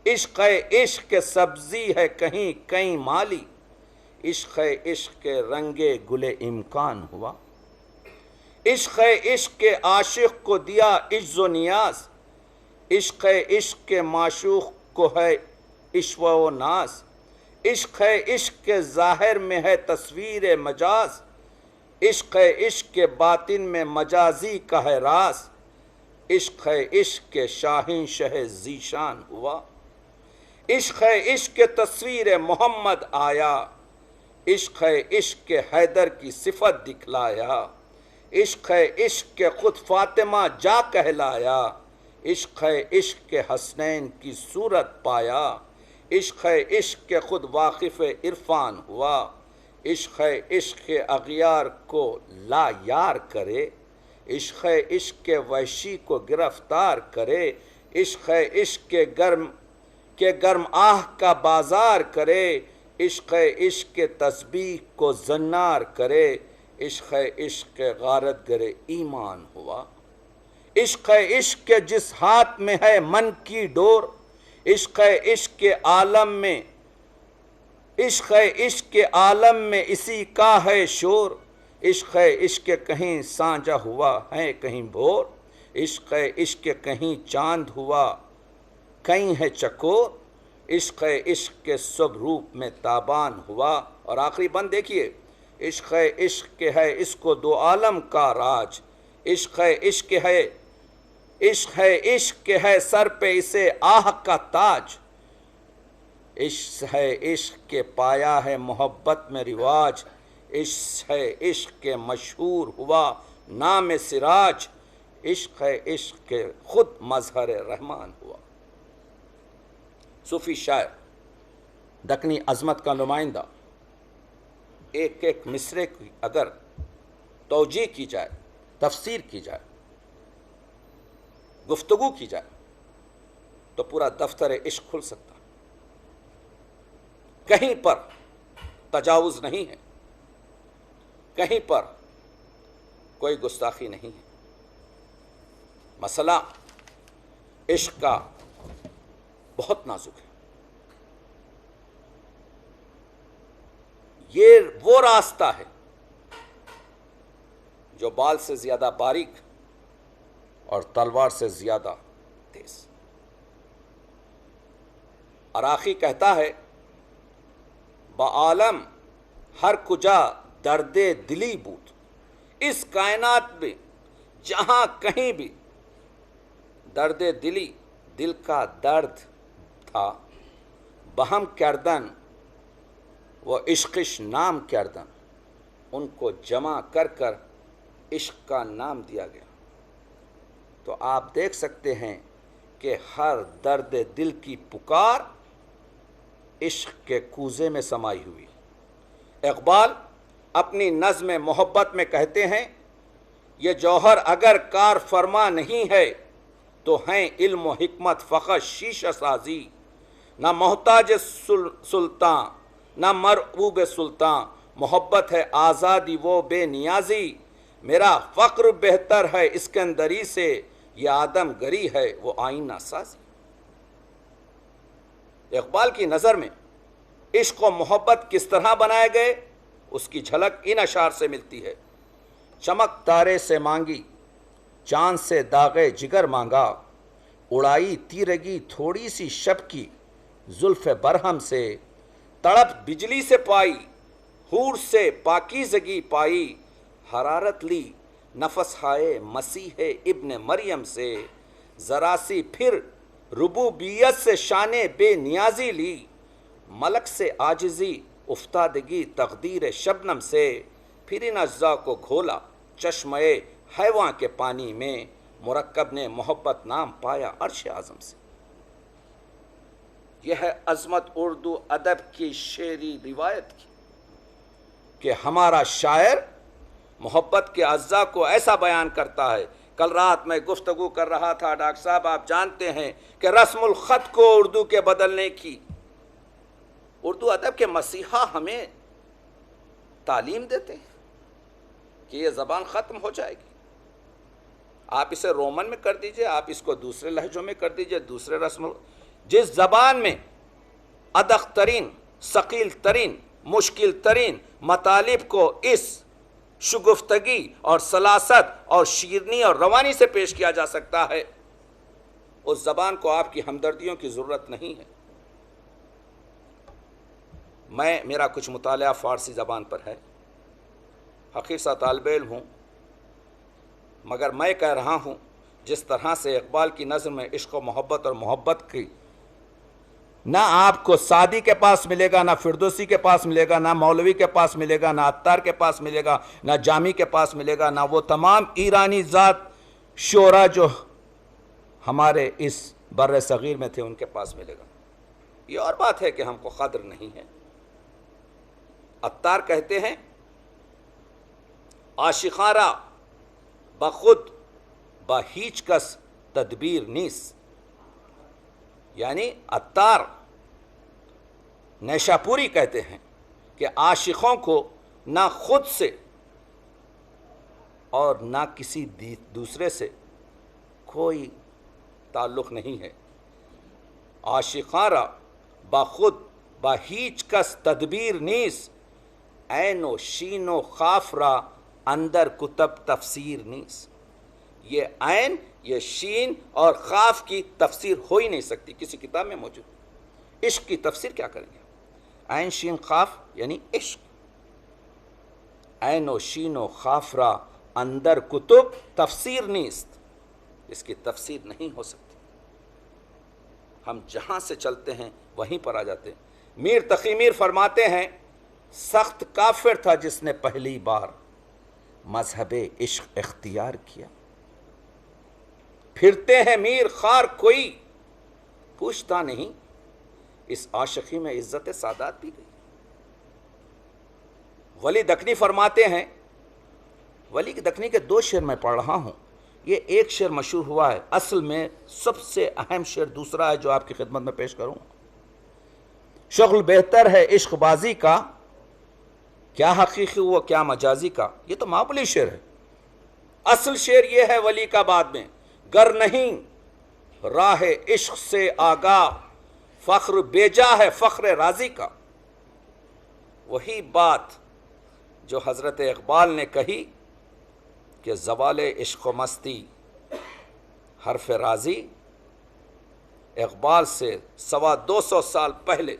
عشق ہے عشق کہ سبزی ہے کہیں کہیں مالی، عشق ہے عشق کے رنگ گل امکان ہوا، عشق ہے عشق کے عاشق کو دیا عجز و نیاز، عشق ہے عشق کے معشوق کو ہے عشوہ و ناز، عشق ہے عشق کے ظاہر میں ہے تصویر مجاز، عشق ہے عشق کے باطن میں مجازی کا ہے راز، عشق ہے عشق کے شاہین شہ ذیشان ہوا، عشق ہے عشق کے تصویر محمد آیا، عشق ہے عشق کے حیدر کی صفت دکھلایا، عشق ہے عشق کے خود فاطمہ جا کہلایا، عشق ہے عشق کے حسنین کی صورت پایا، عشق ہے عشق کے خود واقف عرفان ہوا، عشق ہے عشق کے اغیار کو لا یار کرے، عشق ہے عشق کے وحشی کو گرفتار کرے، عشق ہے عشق کے گرم آہ کا بازار کرے، عشق ہے عشق کے تسبیح کو زنار کرے، عشق ہے عشق کے غارت گر ایمان ہوا، عشق ہے عشق کے جس ہاتھ میں ہے من کی ڈور، عشق ہے عشق کے عالم میں، عشق ہے عشق کے عالم میں اسی کا ہے شور، عشق ہے عشق کے کہیں سانجا ہوا ہے کہیں بھور، عشق ہے عشق کے کہیں چاند ہوا کہیں ہے چکور، عشق ہے عشق کے سب روپ میں تابان ہوا۔ اور آخری بند دیکھیے، عشق ہے عشق کے ہے اس کو دو عالم کا راج، عشق ہے عشق کے ہے، عشق ہے عشق کے ہے سر پہ اسے آہ کا تاج، عشق ہے عشق کے پایا ہے محبت میں رواج، عشق ہے عشق کے مشہور ہوا نام سراج، عشق ہے عشق کے خود مظہر رحمان ہوا۔ صوفی شاعر، دکنی عظمت کا نمائندہ، ایک ایک مصرے کی اگر توجیہ کی جائے، تفسیر کی جائے، گفتگو کی جائے تو پورا دفتر عشق کھل سکتا، کہیں پر تجاوز نہیں ہے، کہیں پر کوئی گستاخی نہیں ہے۔ مسئلہ عشق کا بہت نازک ہے، یہ وہ راستہ ہے جو بال سے زیادہ باریک اور تلوار سے زیادہ تیز۔ عراقی کہتا ہے بعالم ہر کجا درد دلی بود، اس کائنات میں جہاں کہیں بھی درد دلی، دل کا درد تھا، بہم کردن و عشقش نام کردن، ان کو جمع کر کر عشق کا نام دیا گیا۔ تو آپ دیکھ سکتے ہیں کہ ہر درد دل کی پکار عشق کے کوزے میں سمائی ہوئی۔ اقبال اپنی نظم محبت میں کہتے ہیں، یہ جوہر اگر کار فرما نہیں ہے تو ہیں علم و حکمت فقط شیشہ سازی، نہ محتاج سلطان نہ مرعوب سلطان، محبت ہے آزادی وہ بے نیازی، میرا فقر بہتر ہے اسکندری سے، یہ آدم گری ہے وہ آئینہ سازی۔ اقبال کی نظر میں عشق و محبت کس طرح بنائے گئے، اس کی جھلک ان اشعار سے ملتی ہے۔ چمک تارے سے مانگی، چاند سے داغے جگر مانگا، اڑائی تیرگی تھوڑی سی شب کی، زلف برہم سے تڑپ بجلی سے پائی، حور سے پاکیزگی پائی، حرارت لی نفس ہائے مسیح ابن مریم سے، ذرا سی پھر ربوبیت سے شان بے نیازی لی، ملک سے عاجزی افتادگی تقدیر شبنم سے، پھر ان اجزاء کو گھولا چشمے حیواں کے پانی میں، مرکب نے محبت نام پایا عرش اعظم سے۔ یہ ہے عظمت اردو ادب کی شعری روایت کی کہ ہمارا شاعر محبت کے اجزاء کو ایسا بیان کرتا ہے۔ کل رات میں گفتگو کر رہا تھا ڈاکٹر صاحب، آپ جانتے ہیں کہ رسم الخط کو اردو کے بدلنے کی اردو ادب کے مسیحا ہمیں تعلیم دیتے ہیں کہ یہ زبان ختم ہو جائے گی، آپ اسے رومن میں کر دیجئے، آپ اس کو دوسرے لہجوں میں کر دیجئے، دوسرے رسم، جس زبان میں ادق ترین، ثقیل ترین، مشکل ترین مطالب کو اس شگفتگی اور سلاست اور شیرنی اور روانی سے پیش کیا جا سکتا ہے، اس زبان کو آپ کی ہمدردیوں کی ضرورت نہیں ہے۔ میرا کچھ مطالعہ فارسی زبان پر ہے، حقیر سا طالب علم ہوں، مگر میں کہہ رہا ہوں جس طرح سے اقبال کی نظم میں عشق و محبت اور محبت کی نہ آپ کو سعدی کے پاس ملے گا، نہ فردوسی کے پاس ملے گا، نہ مولوی کے پاس ملے گا، نہ عطار کے پاس ملے گا، نہ جامی کے پاس ملے گا، نہ وہ تمام ایرانی ذات شعرا جو ہمارے اس بر صغیر میں تھے ان کے پاس ملے گا۔ یہ اور بات ہے کہ ہم کو قدر نہیں ہے۔ عطار کہتے ہیں عاشقاں بخود با ہیچ کس تدبیر نیس، یعنی عطار نیشاپوری کہتے ہیں کہ عاشقوں کو نہ خود سے اور نہ کسی دوسرے سے کوئی تعلق نہیں ہے۔ عاشقاں را بخود با ہیچ کس تدبیر نیس، عین و شین و خاف را اندر کتب تفسیر نیس۔ یہ عین، یہ شین اور خاف کی تفسیر ہو ہی نہیں سکتی، کسی کتاب میں موجود۔ عشق کی تفسیر کیا کریں گے؟ عین شین خاف یعنی عشق، عین و شین و خاف را اندر کتب تفسیر نیست، اس کی تفسیر نہیں ہو سکتی۔ ہم جہاں سے چلتے ہیں وہیں پر آ جاتے ہیں۔ میر تقی میر فرماتے ہیں سخت کافر تھا جس نے پہلی بار مذہب عشق اختیار کیا، پھرتے ہیں میر خار کوئی پوچھتا نہیں، اس عاشقی میں عزت سادات بھی گئی۔ ولی دکنی فرماتے ہیں، ولی دکنی کے 2 شعر میں پڑھ رہا ہوں، یہ ایک شعر مشہور ہوا ہے، اصل میں سب سے اہم شعر دوسرا ہے جو آپ کی خدمت میں پیش کروں۔ شغل بہتر ہے عشق بازی کا، کیا حقیقی وہ کیا مجازی کا، یہ تو معمولی شعر ہے۔ اصل شعر یہ ہے ولی کا بعد میں، گر نہیں راہ عشق سے آگاہ، فخر بیجا ہے فخر راضی کا۔ وہی بات جو حضرت اقبال نے کہی کہ زوال عشق و مستی حرف راضی، اقبال سے 225 سال پہلے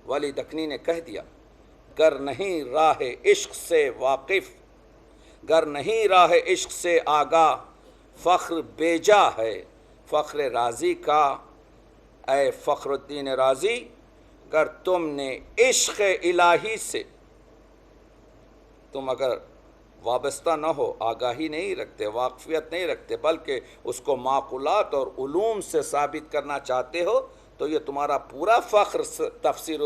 ولی دکنی نے کہہ دیا، گر نہیں راہ عشق سے واقف، گر نہیں راہ عشق سے آگاہ، فخر بیجا ہے فخر رازی کا، اے فخر الدین رازی گر تم نے عشق الہی سے، تم اگر وابستہ نہ ہو، آگاہی نہیں رکھتے، واقفیت نہیں رکھتے، بلکہ اس کو معقولات اور علوم سے ثابت کرنا چاہتے ہو، تو یہ تمہارا پورا فخر تفسیر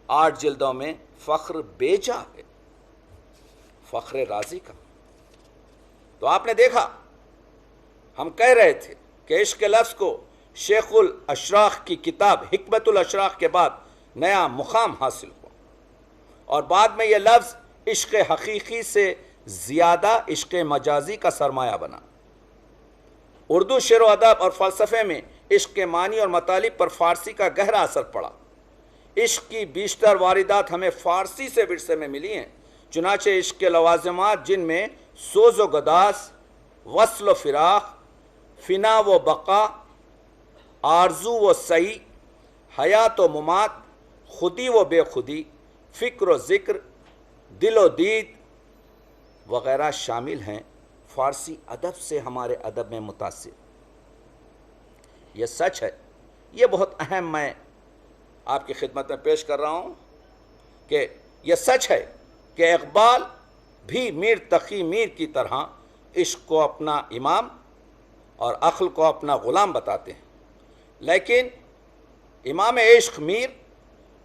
8 جلدوں میں فخر بیجا ہے فخر رازی کا۔ تو آپ نے دیکھا، ہم کہہ رہے تھے کہ عشق کے لفظ کو شیخ الاشراق کی کتاب حکمت الاشراق کے بعد نیا مقام حاصل ہوا، اور بعد میں یہ لفظ عشق حقیقی سے زیادہ عشق مجازی کا سرمایہ بنا۔ اردو شعر و ادب اور فلسفے میں عشق کے معنی اور مطالب پر فارسی کا گہرا اثر پڑا۔ عشق کی بیشتر واردات ہمیں فارسی سے ورثے میں ملی ہیں، چنانچہ عشق کے لوازمات جن میں سوز و گداز، وصل و فراق، فنا و بقا، آرزو و سعی، حیات و ممات، خودی و بے خودی، فکر و ذکر، دل و دید وغیرہ شامل ہیں۔ فارسی ادب سے ہمارے ادب میں متاثر، یہ سچ ہے، یہ بہت اہم میں آپ کی خدمت میں پیش کر رہا ہوں کہ یہ سچ ہے کہ اقبال بھی میر تقی میر کی طرح عشق کو اپنا امام اور عقل کو اپنا غلام بتاتے ہیں، لیکن امام عشق میر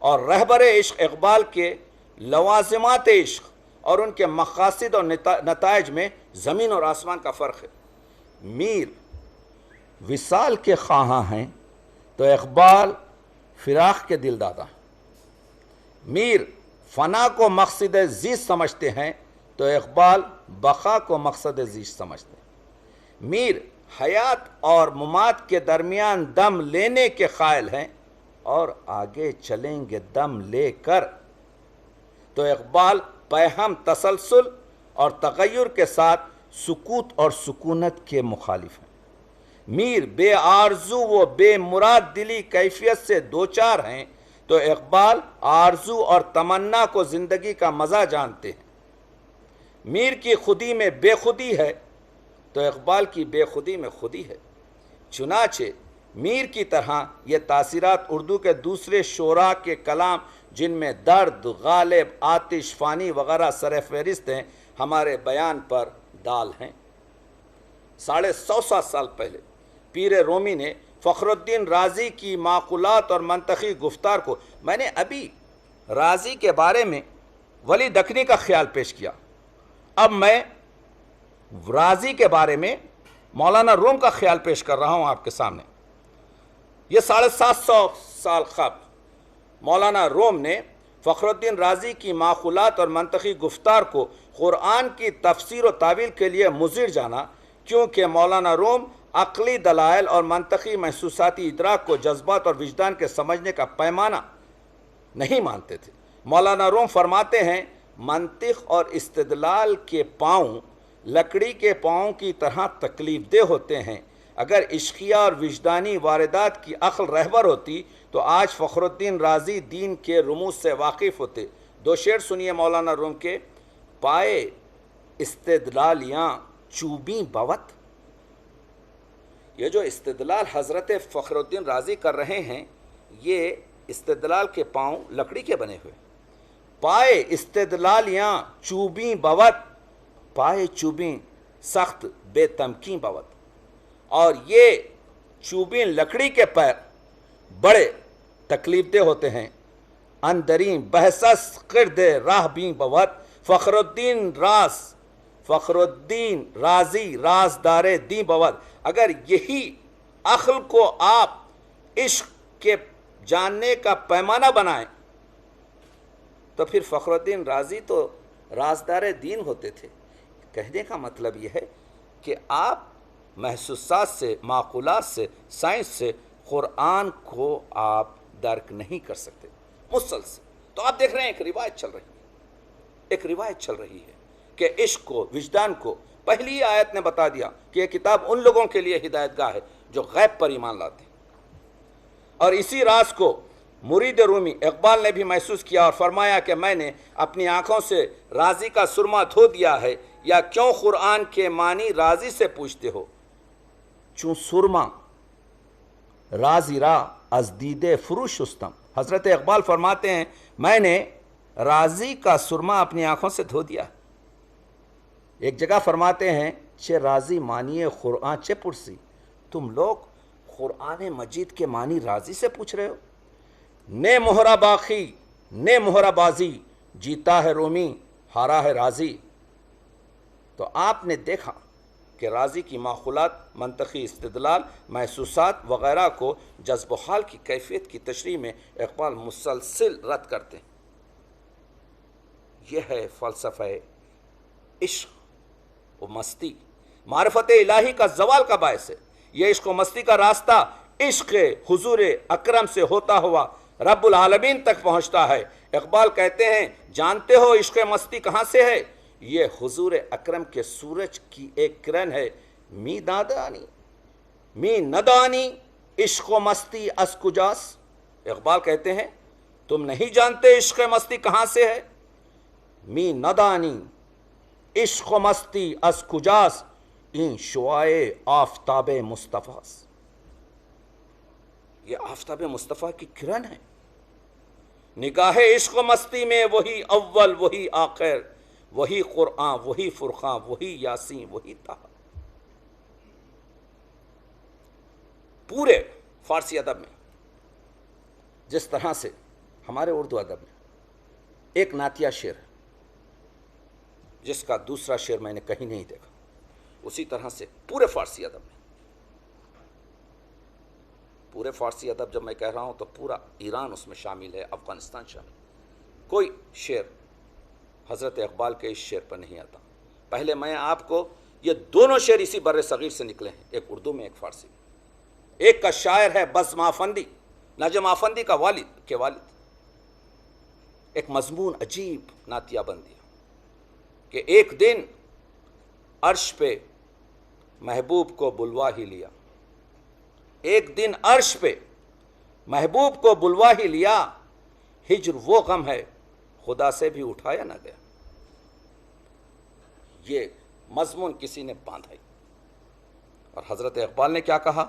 اور رہبر عشق اقبال کے لوازمات عشق اور ان کے مقاصد اور نتائج میں زمین اور آسمان کا فرق ہے۔ میر وصال کے خواہاں ہیں تو اقبال فراق کے دل دادا ہیں۔ میر فنا کو مقصد زیست سمجھتے ہیں تو اقبال بقا کو مقصد زیست سمجھتے ہیں۔ میر حیات اور ممات کے درمیان دم لینے کے قائل ہیں اور آگے چلیں گے دم لے کر، تو اقبال پیہم تسلسل اور تغیر کے ساتھ سکوت اور سکونت کے مخالف ہیں۔ میر بے آرزو و بے مراد دلی کیفیت سے دوچار ہیں تو اقبال آرزو اور تمنا کو زندگی کا مزہ جانتے ہیں۔ میر کی خودی میں بے خودی ہے تو اقبال کی بے خودی میں خودی ہے۔ چنانچہ میر کی طرح یہ تاثیرات اردو کے دوسرے شعراء کے کلام جن میں درد، غالب، آتش، فانی وغیرہ سر فہرست ہیں، ہمارے بیان پر دال ہیں۔ 150 سال پہلے پیر رومی نے فخر الدین رازی کی معقولات اور منطقی گفتار کو، میں نے ابھی رازی کے بارے میں ولی دکنی کا خیال پیش کیا، اب میں رازی کے بارے میں مولانا روم کا خیال پیش کر رہا ہوں آپ کے سامنے۔ یہ 750 سال قبل مولانا روم نے فخر الدین رازی کی معقولات اور منطقی گفتار کو قرآن کی تفسیر و تعویل کے لیے مضر جانا، کیونکہ مولانا روم عقلی دلائل اور منطقی محسوساتی ادراک کو جذبات اور وجدان کے سمجھنے کا پیمانہ نہیں مانتے تھے۔ مولانا روم فرماتے ہیں، منطق اور استدلال کے پاؤں لکڑی کے پاؤں کی طرح تکلیف دہ ہوتے ہیں۔ اگر عشقیہ اور وجدانی واردات کی عقل رہبر ہوتی تو آج فخر الدین رازی دین کے رموز سے واقف ہوتے۔ 2 شعر سنیے مولانا روم کے۔ پائے استدلالیاں چوبیں بوت، یہ جو استدلال حضرت فخر الدین رازی کر رہے ہیں، یہ استدلال کے پاؤں لکڑی کے بنے ہوئے۔ پائے استدلالیاں چوبیں بوت، پائے چوبیں سخت بے تمکین بوت، اور یہ چوبیں لکڑی کے پیر بڑے تکلیف دہ ہوتے ہیں۔ اندرین بحثس قرد راہ بین بوت، فخر الدین رازی رازدار دین بوت۔ اگر یہی عقل کو آپ عشق کے جاننے کا پیمانہ بنائیں تو پھر فخر الدین رازی تو رازدار دین ہوتے تھے۔ کہنے کا مطلب یہ ہے کہ آپ محسوسات سے، معقولات سے، سائنس سے قرآن کو آپ درک نہیں کر سکتے مسلسل۔ تو آپ دیکھ رہے ہیں ایک روایت چل رہی ہے کہ عشق کو، وجدان کو، پہلی آیت نے بتا دیا کہ یہ کتاب ان لوگوں کے لیے ہدایت گاہ ہے جو غیب پر ایمان لاتے ہیں۔ اور اسی راز کو مرید رومی اقبال نے بھی محسوس کیا اور فرمایا کہ میں نے اپنی آنکھوں سے راضی کا سرما دھو دیا ہے، یا کیوں قرآن کے معنی راضی سے پوچھتے ہو؟ چون سرما رازی را از دیدے فروش شستم۔ حضرت اقبال فرماتے ہیں میں نے راضی کا سرما اپنی آنکھوں سے دھو دیا۔ ایک جگہ فرماتے ہیں چے راضی مانیے قرآن چے پرسی، تم لوگ قرآن مجید کے معنی راضی سے پوچھ رہے ہو؟ نے مہرہ باقی نے مہرہ بازی، جیتا ہے رومی ہارا ہے راضی۔ تو آپ نے دیکھا کہ راضی کی معقولات، منطقی استدلال، محسوسات وغیرہ کو جذب و حال کی کیفیت کی تشریح میں اقبال مسلسل رد کرتے ہیں۔ یہ ہے فلسفہ عشق و مستی، معرفت الہی کا زوال کا باعث ہے۔ یہ عشق و مستی کا راستہ عشق حضور اکرم سے ہوتا ہوا رب العالمین تک پہنچتا ہے۔ اقبال کہتے ہیں جانتے ہو عشق مستی کہاں سے ہے؟ یہ حضور اکرم کے سورج کی ایک کرن ہے۔ می ندانی عشق و مستی از کجاس۔ اقبال کہتے ہیں تم نہیں جانتے عشق مستی کہاں سے ہے؟ می ندانی عشق و مستی از کجاس، این شعاع آفتاب مصطفیٰ۔ یہ آفتاب مصطفیٰ کی کرن ہے۔ نگاہ عشق و مستی میں وہی اول وہی آخر، وہی قرآن وہی فرقان وہی یاسین وہی طٰہٰ۔ پورے فارسی ادب میں جس طرح سے ہمارے اردو ادب میں ایک نعتیہ شعر ہے جس کا دوسرا شعر میں نے کہیں نہیں دیکھا، اسی طرح سے پورے فارسی ادب میں، پورے فارسی ادب جب میں کہہ رہا ہوں تو پورا ایران اس میں شامل ہے، افغانستان شامل ہے، کوئی شعر حضرت اقبال کے اس شعر پر نہیں آتا۔ پہلے میں آپ کو یہ دونوں شعر اسی بر صغیر سے نکلے ہیں، ایک اردو میں ایک فارسی میں۔ ایک کا شاعر ہے بزم آفندی، نجم آفندی کا والد ایک مضمون عجیب نعتیہ بندی کہ ایک دن عرش پہ محبوب کو بلوا ہی لیا، ایک دن عرش پہ محبوب کو بلوا ہی لیا، ہجر وہ غم ہے خدا سے بھی اٹھایا نہ گیا۔ یہ مضمون کسی نے باندھائی، اور حضرت اقبال نے کیا کہا؟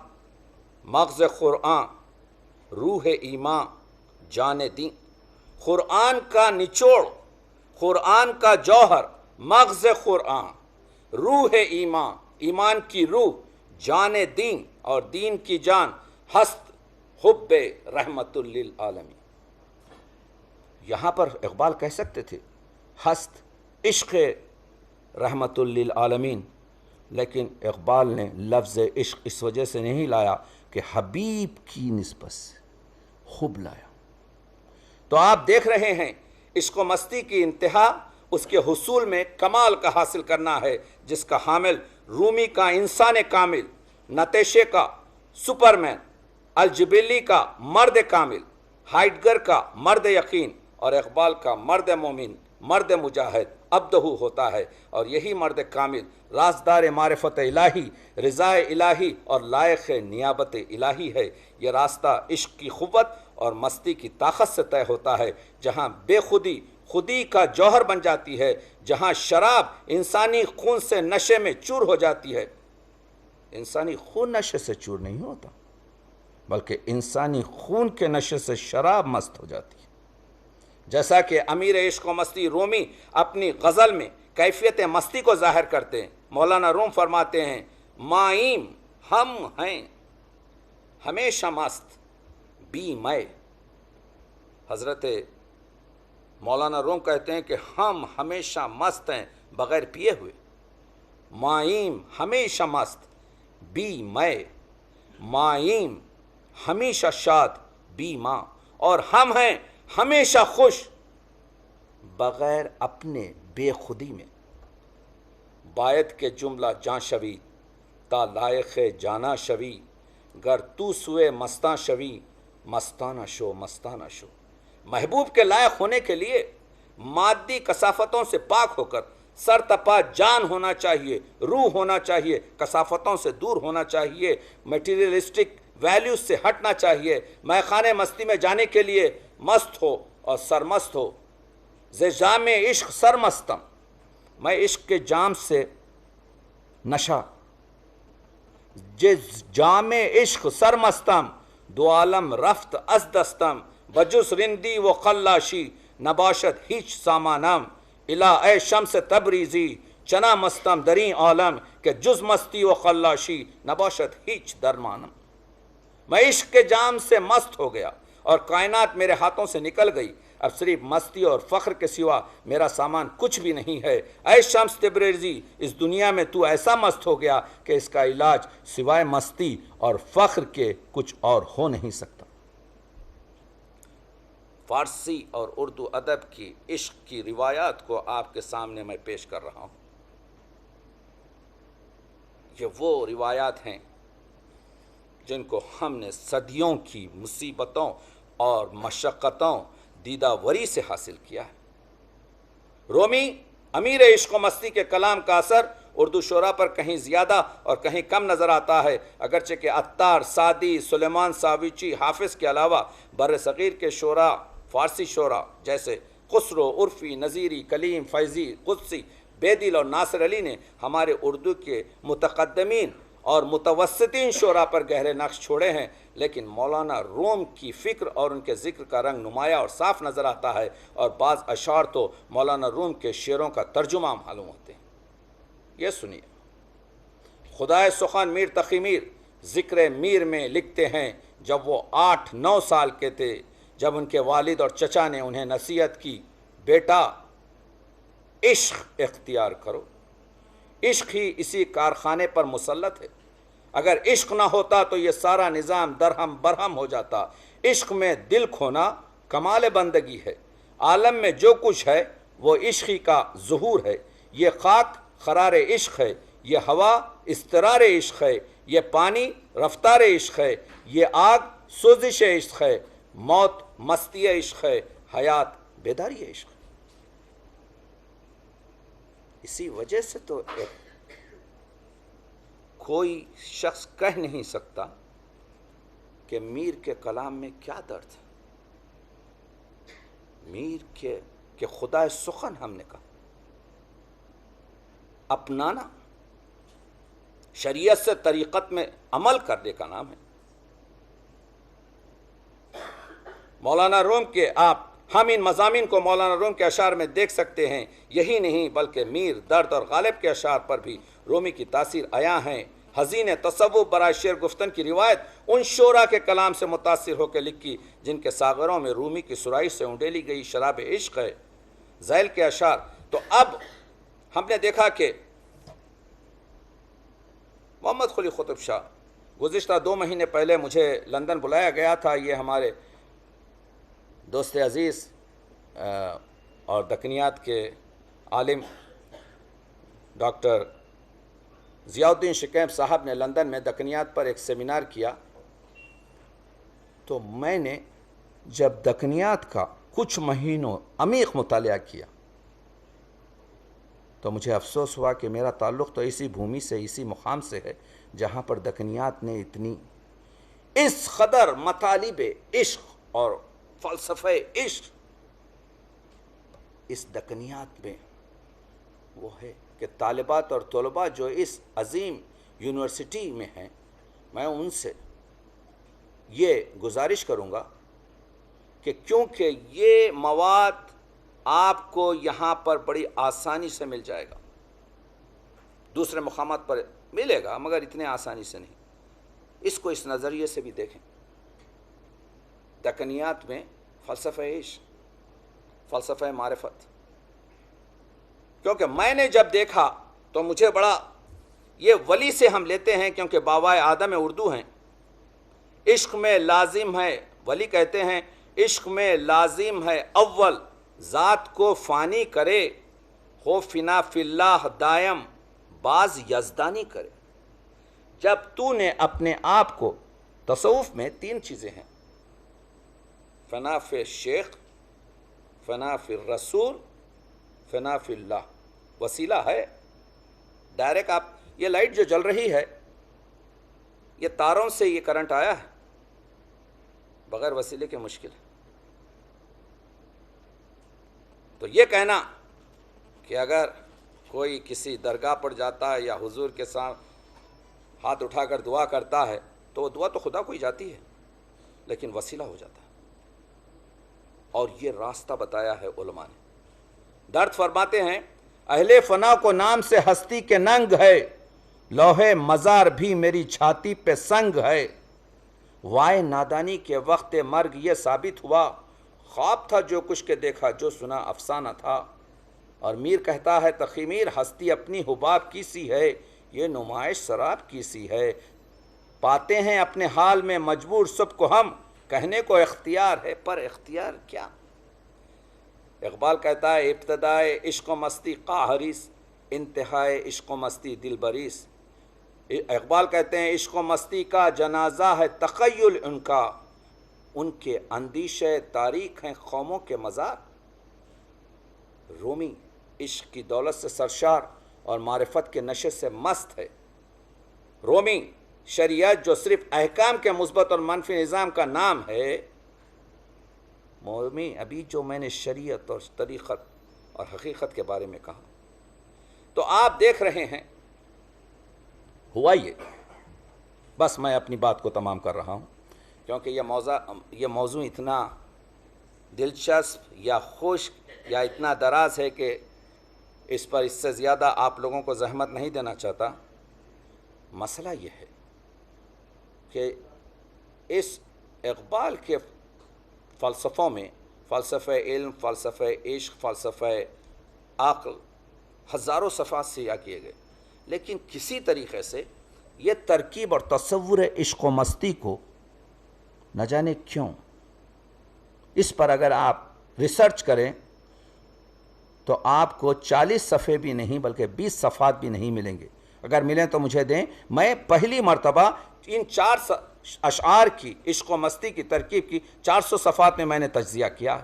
مغز قرآن روح ایمان جان دین۔ قرآن کا نچوڑ، قرآن کا جوہر مغز قرآن، روح ایمان، ایمان کی روح، جان دین اور دین کی جان، ہست حب رحمت للعالمین۔ یہاں پر اقبال کہہ سکتے تھے ہست عشق رحمت للعالمین، لیکن اقبال نے لفظ عشق اس وجہ سے نہیں لایا کہ حبیب کی نسبت سے خوب لایا۔ تو آپ دیکھ رہے ہیں عشق و مستی کی انتہا اس کے حصول میں کمال کا حاصل کرنا ہے، جس کا حامل رومی کا انسان کامل، نتیشے کا سپرمین، الجبلی کا مرد کامل، ہائیڈگر کا مرد یقین اور اقبال کا مرد مومن، مرد مجاہد عبدہ ہوتا ہے۔ اور یہی مرد کامل رازدار معرفت الہی، رضا الہی اور لائق نیابت الہی ہے۔ یہ راستہ عشق کی قوت اور مستی کی طاقت سے طے ہوتا ہے، جہاں بے خودی خودی کا جوہر بن جاتی ہے، جہاں شراب انسانی خون سے نشے میں چور ہو جاتی ہے۔ انسانی خون نشے سے چور نہیں ہوتا، بلکہ انسانی خون کے نشے سے شراب مست ہو جاتی ہے۔ جیسا کہ امیر عشق و مستی رومی اپنی غزل میں کیفیت مستی کو ظاہر کرتے ہیں۔ مولانا روم فرماتے ہیں مائیم ہم ہیں ہمیشہ مست بی میں۔ حضرت مولانا روم کہتے ہیں کہ ہم ہمیشہ مست ہیں بغیر پیے ہوئے۔ مائیم ہمیشہ مست بی میں، مائیم ہمیشہ شاد بی ماں، اور ہم ہیں ہمیشہ خوش بغیر اپنے بے خودی میں۔ باید کے جملہ جاں شوی تا لائق جانا شوی، گر تو سوئے مستاں شوی مستانہ شو مستانہ شو۔ محبوب کے لائق ہونے کے لیے مادی کثافتوں سے پاک ہو کر سر تپا جان ہونا چاہیے، روح ہونا چاہیے، کثافتوں سے دور ہونا چاہیے، میٹیریلسٹک ویلیوز سے ہٹنا چاہیے، میں خانے مستی میں جانے کے لیے مست ہو اور سرمست ہو۔ ز جام عشق سرمستم، میں عشق کے جام سے نشہ، جس جام عشق سرمستم، دو عالم رفت از دستم، بجز رندی و خلاشی نباشد هیچ سامانم، الا اے شمس تبریزی چنا مستم درین عالم، کہ جز مستی و خلاشی نباشد هیچ درمانم۔ میں عشق کے جام سے مست ہو گیا اور کائنات میرے ہاتھوں سے نکل گئی، اب صرف مستی اور فخر کے سوا میرا سامان کچھ بھی نہیں ہے۔ اے شمس تبریزی، اس دنیا میں تو ایسا مست ہو گیا کہ اس کا علاج سوائے مستی اور فخر کے کچھ اور ہو نہیں سکتا۔ فارسی اور اردو ادب کی عشق کی روایات کو آپ کے سامنے میں پیش کر رہا ہوں۔ یہ وہ روایات ہیں جن کو ہم نے صدیوں کی مصیبتوں اور مشقتوں دیدہ وری سے حاصل کیا ہے۔ رومی امیر عشق و مستی کے کلام کا اثر اردو شعراء پر کہیں زیادہ اور کہیں کم نظر آتا ہے، اگرچہ کہ عطار، سعدی، سلیمان ساویچی، حافظ کے علاوہ بر صغیر کے شعراء، فارسی شعراء جیسے خسرو، عرفی، نظیری، کلیم، فیضی، قدسی، بیدل اور ناصر علی نے ہمارے اردو کے متقدمین اور متوسطین شعراء پر گہرے نقش چھوڑے ہیں، لیکن مولانا روم کی فکر اور ان کے ذکر کا رنگ نمایاں اور صاف نظر آتا ہے، اور بعض اشعار تو مولانا روم کے شعروں کا ترجمہ معلوم ہوتے ہیں۔ یہ سنیے، خدائے سخن میر تقی میر ذکر میر میں لکھتے ہیں، جب وہ 8-9 سال کے تھے، جب ان کے والد اور چچا نے انہیں نصیحت کی، بیٹا عشق اختیار کرو، عشق ہی اسی کارخانے پر مسلط ہے، اگر عشق نہ ہوتا تو یہ سارا نظام درہم برہم ہو جاتا، عشق میں دل کھونا کمال بندگی ہے، عالم میں جو کچھ ہے وہ عشقی کا ظہور ہے، یہ خاک قرار عشق ہے، یہ ہوا استرار عشق ہے، یہ پانی رفتار عشق ہے، یہ آگ سوزش عشق ہے، موت مستی عشق ہے، حیات بیداری عشق ہے۔ اسی وجہ سے تو کوئی شخص کہہ نہیں سکتا کہ میر کے کلام میں کیا درد ہے۔ میر کہ خدا سخن ہم نے کہا، اپنانا شریعت سے طریقت میں عمل کرنے کا نام ہے۔ مولانا روم کے ہم ان مضامین کو مولانا روم کے اشعار میں دیکھ سکتے ہیں، یہی نہیں بلکہ میر، درد اور غالب کے اشعار پر بھی رومی کی تاثیر عیاں ہیں۔ حزین تصوف برائے شعر گفتن کی روایت ان شعراء کے کلام سے متاثر ہو کے لکھی جن کے ساغروں میں رومی کی سرائی سے اونڈیلی گئی شراب عشق ہے۔ ذیل کے اشعار تو اب ہم نے دیکھا کہ محمد قلی قطب شاہ گزشتہ 2 مہینے پہلے مجھے لندن بلایا گیا تھا، یہ ہمارے دوست عزیز اور دکنیات کے عالم ڈاکٹر ضیاء الدین شکیب صاحب نے لندن میں دکنیات پر ایک سیمینار کیا، تو میں نے جب دکنیات کا کچھ مہینوں عمیق مطالعہ کیا تو مجھے افسوس ہوا کہ میرا تعلق تو اسی بھومی سے، اسی مقام سے ہے جہاں پر دکنیات نے اتنی اس قدر مطالب عشق اور فلسفہ عشق اس دکنیات میں وہ ہے کہ طالبات اور طلباء جو اس عظیم یونیورسٹی میں ہیں، میں ان سے یہ گزارش کروں گا کہ کیونکہ یہ مواد آپ کو یہاں پر بڑی آسانی سے مل جائے گا، دوسرے مقامات پر ملے گا مگر اتنے آسانی سے نہیں، اس کو اس نظریے سے بھی دیکھیں۔ دکنیات میں فلسفہ عشق، فلسفہ معرفت، کیونکہ میں نے جب دیکھا تو مجھے بڑا، یہ ولی سے ہم لیتے ہیں کیونکہ بابائے آدم اردو ہیں، عشق میں لازم ہے، ولی کہتے ہیں عشق میں لازم ہے اول ذات کو فانی کرے، ہو فنا فی اللہ دائم باز یزدانی کرے۔ جب تو نے اپنے آپ کو، تصوف میں 3 چیزیں ہیں، فنا فی شیخ، فنا فی الرسول، فنا فی اللہ، وسیلہ ہے ڈائریکٹ. آپ یہ لائٹ جو جل رہی ہے یہ تاروں سے یہ کرنٹ آیا ہے, بغیر وسیلے کے مشکل ہے. تو یہ کہنا کہ اگر کوئی کسی درگاہ پر جاتا ہے یا حضور کے ساتھ ہاتھ اٹھا کر دعا کرتا ہے تو وہ دعا تو خدا کو ہی جاتی ہے, لیکن وسیلہ ہو جاتا ہے. اور یہ راستہ بتایا ہے علماء نے. درد فرماتے ہیں اہل فنا کو نام سے ہستی کے ننگ ہے, لوہے مزار بھی میری چھاتی پہ سنگ ہے. وائے نادانی کے وقت مرگ یہ ثابت ہوا, خواب تھا جو کچھ کے دیکھا جو سنا افسانہ تھا. اور میر کہتا ہے تخمیر ہستی اپنی حباب کی سی ہے, یہ نمائش شراب کی سی ہے. پاتے ہیں اپنے حال میں مجبور سب کو ہم, کہنے کو اختیار ہے پر اختیار کیا. اقبال کہتا ہے ابتدائے عشق و مستی قاہریس, انتہائے عشق و مستی دل بریس. اقبال کہتے ہیں عشق و مستی کا جنازہ ہے تخیل ان کا, ان کے اندیشے تاریخ ہیں قوموں کے مزار. رومی عشق کی دولت سے سرشار اور معرفت کے نشے سے مست ہے. رومی شریعت جو صرف احکام کے مثبت اور منفی نظام کا نام ہے, مومی ابھی جو میں نے شریعت اور طریقت اور حقیقت کے بارے میں کہا, تو آپ دیکھ رہے ہیں ہوا یہ. بس میں اپنی بات کو تمام کر رہا ہوں کیونکہ یہ موضوع اتنا دلچسپ یا خشک یا اتنا دراز ہے کہ اس سے زیادہ آپ لوگوں کو زحمت نہیں دینا چاہتا. مسئلہ یہ ہے کہ اس اقبال کے فلسفوں میں فلسفہ علم, فلسفہ عشق, فلسفہ عقل ہزاروں صفحات سیاہ کیے گئے, لیکن کسی طریقے سے یہ ترکیب اور تصور عشق و مستی کو نہ جانے کیوں, اس پر اگر آپ ریسرچ کریں تو آپ کو 40 صفحے بھی نہیں بلکہ 20 صفحات بھی نہیں ملیں گے. اگر ملیں تو مجھے دیں. میں پہلی مرتبہ ان 4 اشعار کی عشق و مستی کی ترکیب کی 400 صفحات میں نے تجزیہ کیا.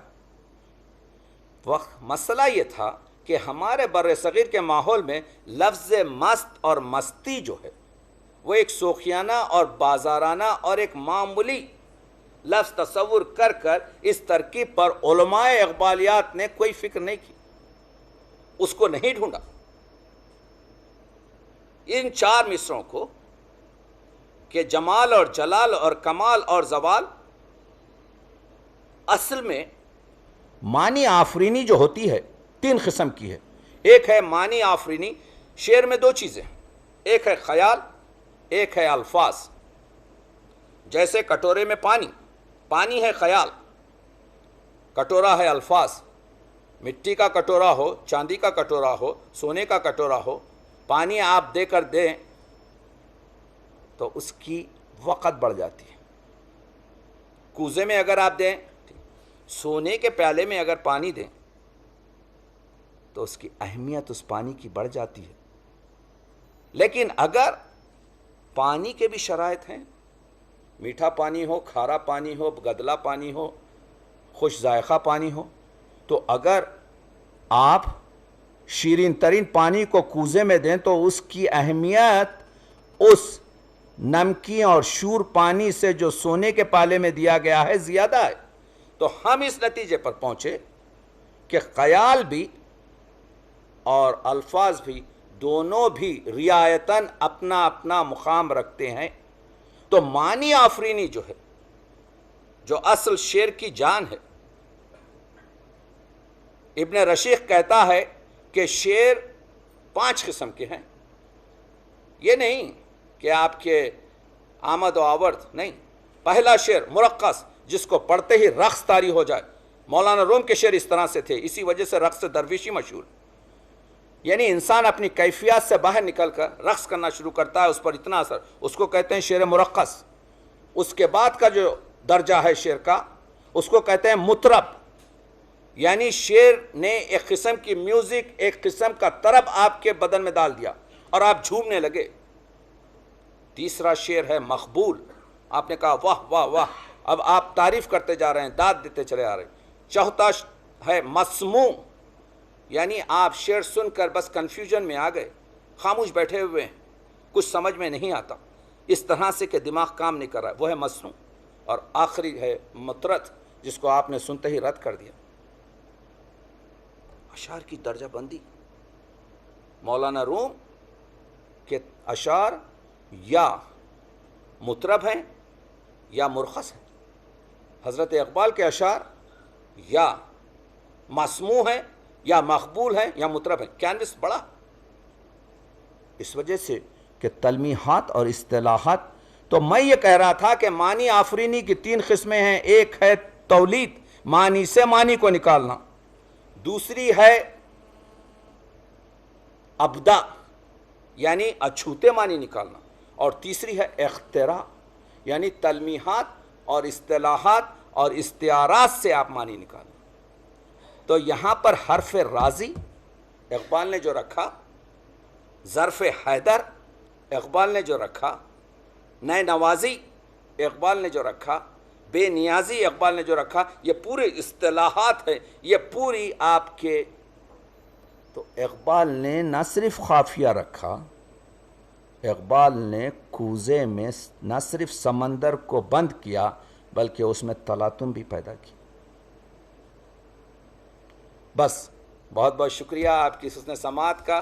مسئلہ یہ تھا کہ ہمارے بر صغیر کے ماحول میں لفظ مست اور مستی جو ہے وہ ایک سوخیانہ اور بازارانہ اور ایک معمولی لفظ تصور کر کر اس ترکیب پر علماء اقبالیات نے کوئی فکر نہیں کی, اس کو نہیں ڈھونڈا. ان 4 مصروں کو کہ جمال اور جلال اور کمال اور زوال اصل میں معنی آفرینی جو ہوتی ہے 3 قسم کی ہے. ایک ہے معنی آفرینی, شعر میں 2 چیزیں, ایک ہے خیال, ایک ہے الفاظ. جیسے کٹورے میں پانی ہے خیال, کٹورا ہے الفاظ. مٹی کا کٹورا ہو, چاندی کا کٹورا ہو, سونے کا کٹورا ہو, پانی آپ دے کر دیں تو اس کی وقت بڑھ جاتی ہے. کوزے میں اگر آپ دیں, سونے کے پیالے میں اگر پانی دیں تو اس کی اہمیت اس پانی کی بڑھ جاتی ہے. لیکن اگر پانی کے بھی شرائط ہیں, میٹھا پانی ہو, کھارا پانی ہو, گدلا پانی ہو, خوش ذائقہ پانی ہو, تو اگر آپ شیرین ترین پانی کو کوزے میں دیں تو اس کی اہمیت اس نمکین اور شور پانی سے جو سونے کے پیالے میں دیا گیا ہے زیادہ ہے. تو ہم اس نتیجے پر پہنچے کہ خیال بھی اور الفاظ بھی دونوں بھی رعایتاً اپنا اپنا مقام رکھتے ہیں. تو معنی آفرینی جو ہے, جو اصل شعر کی جان ہے, ابن رشیق کہتا ہے کہ شعر 5 قسم کے ہیں. یہ نہیں کہ آپ کے آمد و آورد نہیں. پہلا شعر مرقص, جس کو پڑھتے ہی رقص طاری ہو جائے. مولانا روم کے شعر اس طرح سے تھے, اسی وجہ سے رقص درویشی مشہور. یعنی انسان اپنی کیفیات سے باہر نکل کر رقص کرنا شروع کرتا ہے, اس پر اتنا اثر, اس کو کہتے ہیں شعر مرقص. اس کے بعد کا جو درجہ ہے شعر کا, اس کو کہتے ہیں مطرب. یعنی شعر نے ایک قسم کی میوزک, ایک قسم کا طرب آپ کے بدن میں ڈال دیا اور آپ جھومنے لگے. تیسرا شعر ہے مقبول, آپ نے کہا واہ واہ واہ, اب آپ تعریف کرتے جا رہے ہیں, داد دیتے چلے آ رہے ہیں. چوتھا ہے مسموع, یعنی آپ شعر سن کر بس کنفیوژن میں آ گئے، خاموش بیٹھے ہوئے ہیں، کچھ سمجھ میں نہیں آتا، اس طرح سے کہ دماغ کام نہیں کر رہا ہے، وہ ہے مصنوع۔ اور آخری ہے مطرد، جس کو آپ نے سنتے ہی رد کر دیا۔ اشعار کی درجہ بندی، مولانا روم کے اشعار یا مطرب ہیں یا مرخص ہیں، حضرت اقبال کے اشعار یا مسموع ہیں یا مقبول ہیں یا مطرب ہیں، کینوس بڑا۔ اس وجہ سے کہ تلمیحات اور اصطلاحات، تو میں یہ کہہ رہا تھا کہ معنی آفرینی کی 3 قسمیں ہیں، ایک ہے تولید، معنی سے معنی کو نکالنا، دوسری ہے ابدا یعنی اچھوتے معنی نکالنا، اور تیسری ہے اختراع یعنی تلمیحات اور اصطلاحات اور استعارات سے آپ معنی نکالنا۔ تو یہاں پر حرف راضی اقبال نے جو رکھا، ظرف حیدر اقبال نے جو رکھا، نئے نوازی اقبال نے جو رکھا، بے نیازی اقبال نے جو رکھا، یہ پورے اصطلاحات ہیں، یہ پوری آپ کے۔ تو اقبال نے نہ صرف قافیہ رکھا، اقبال نے کوزے میں نہ صرف سمندر کو بند کیا بلکہ اس میں تلاطم بھی پیدا کی۔ بس بہت بہت شکریہ آپ کی حسن سماعت کا۔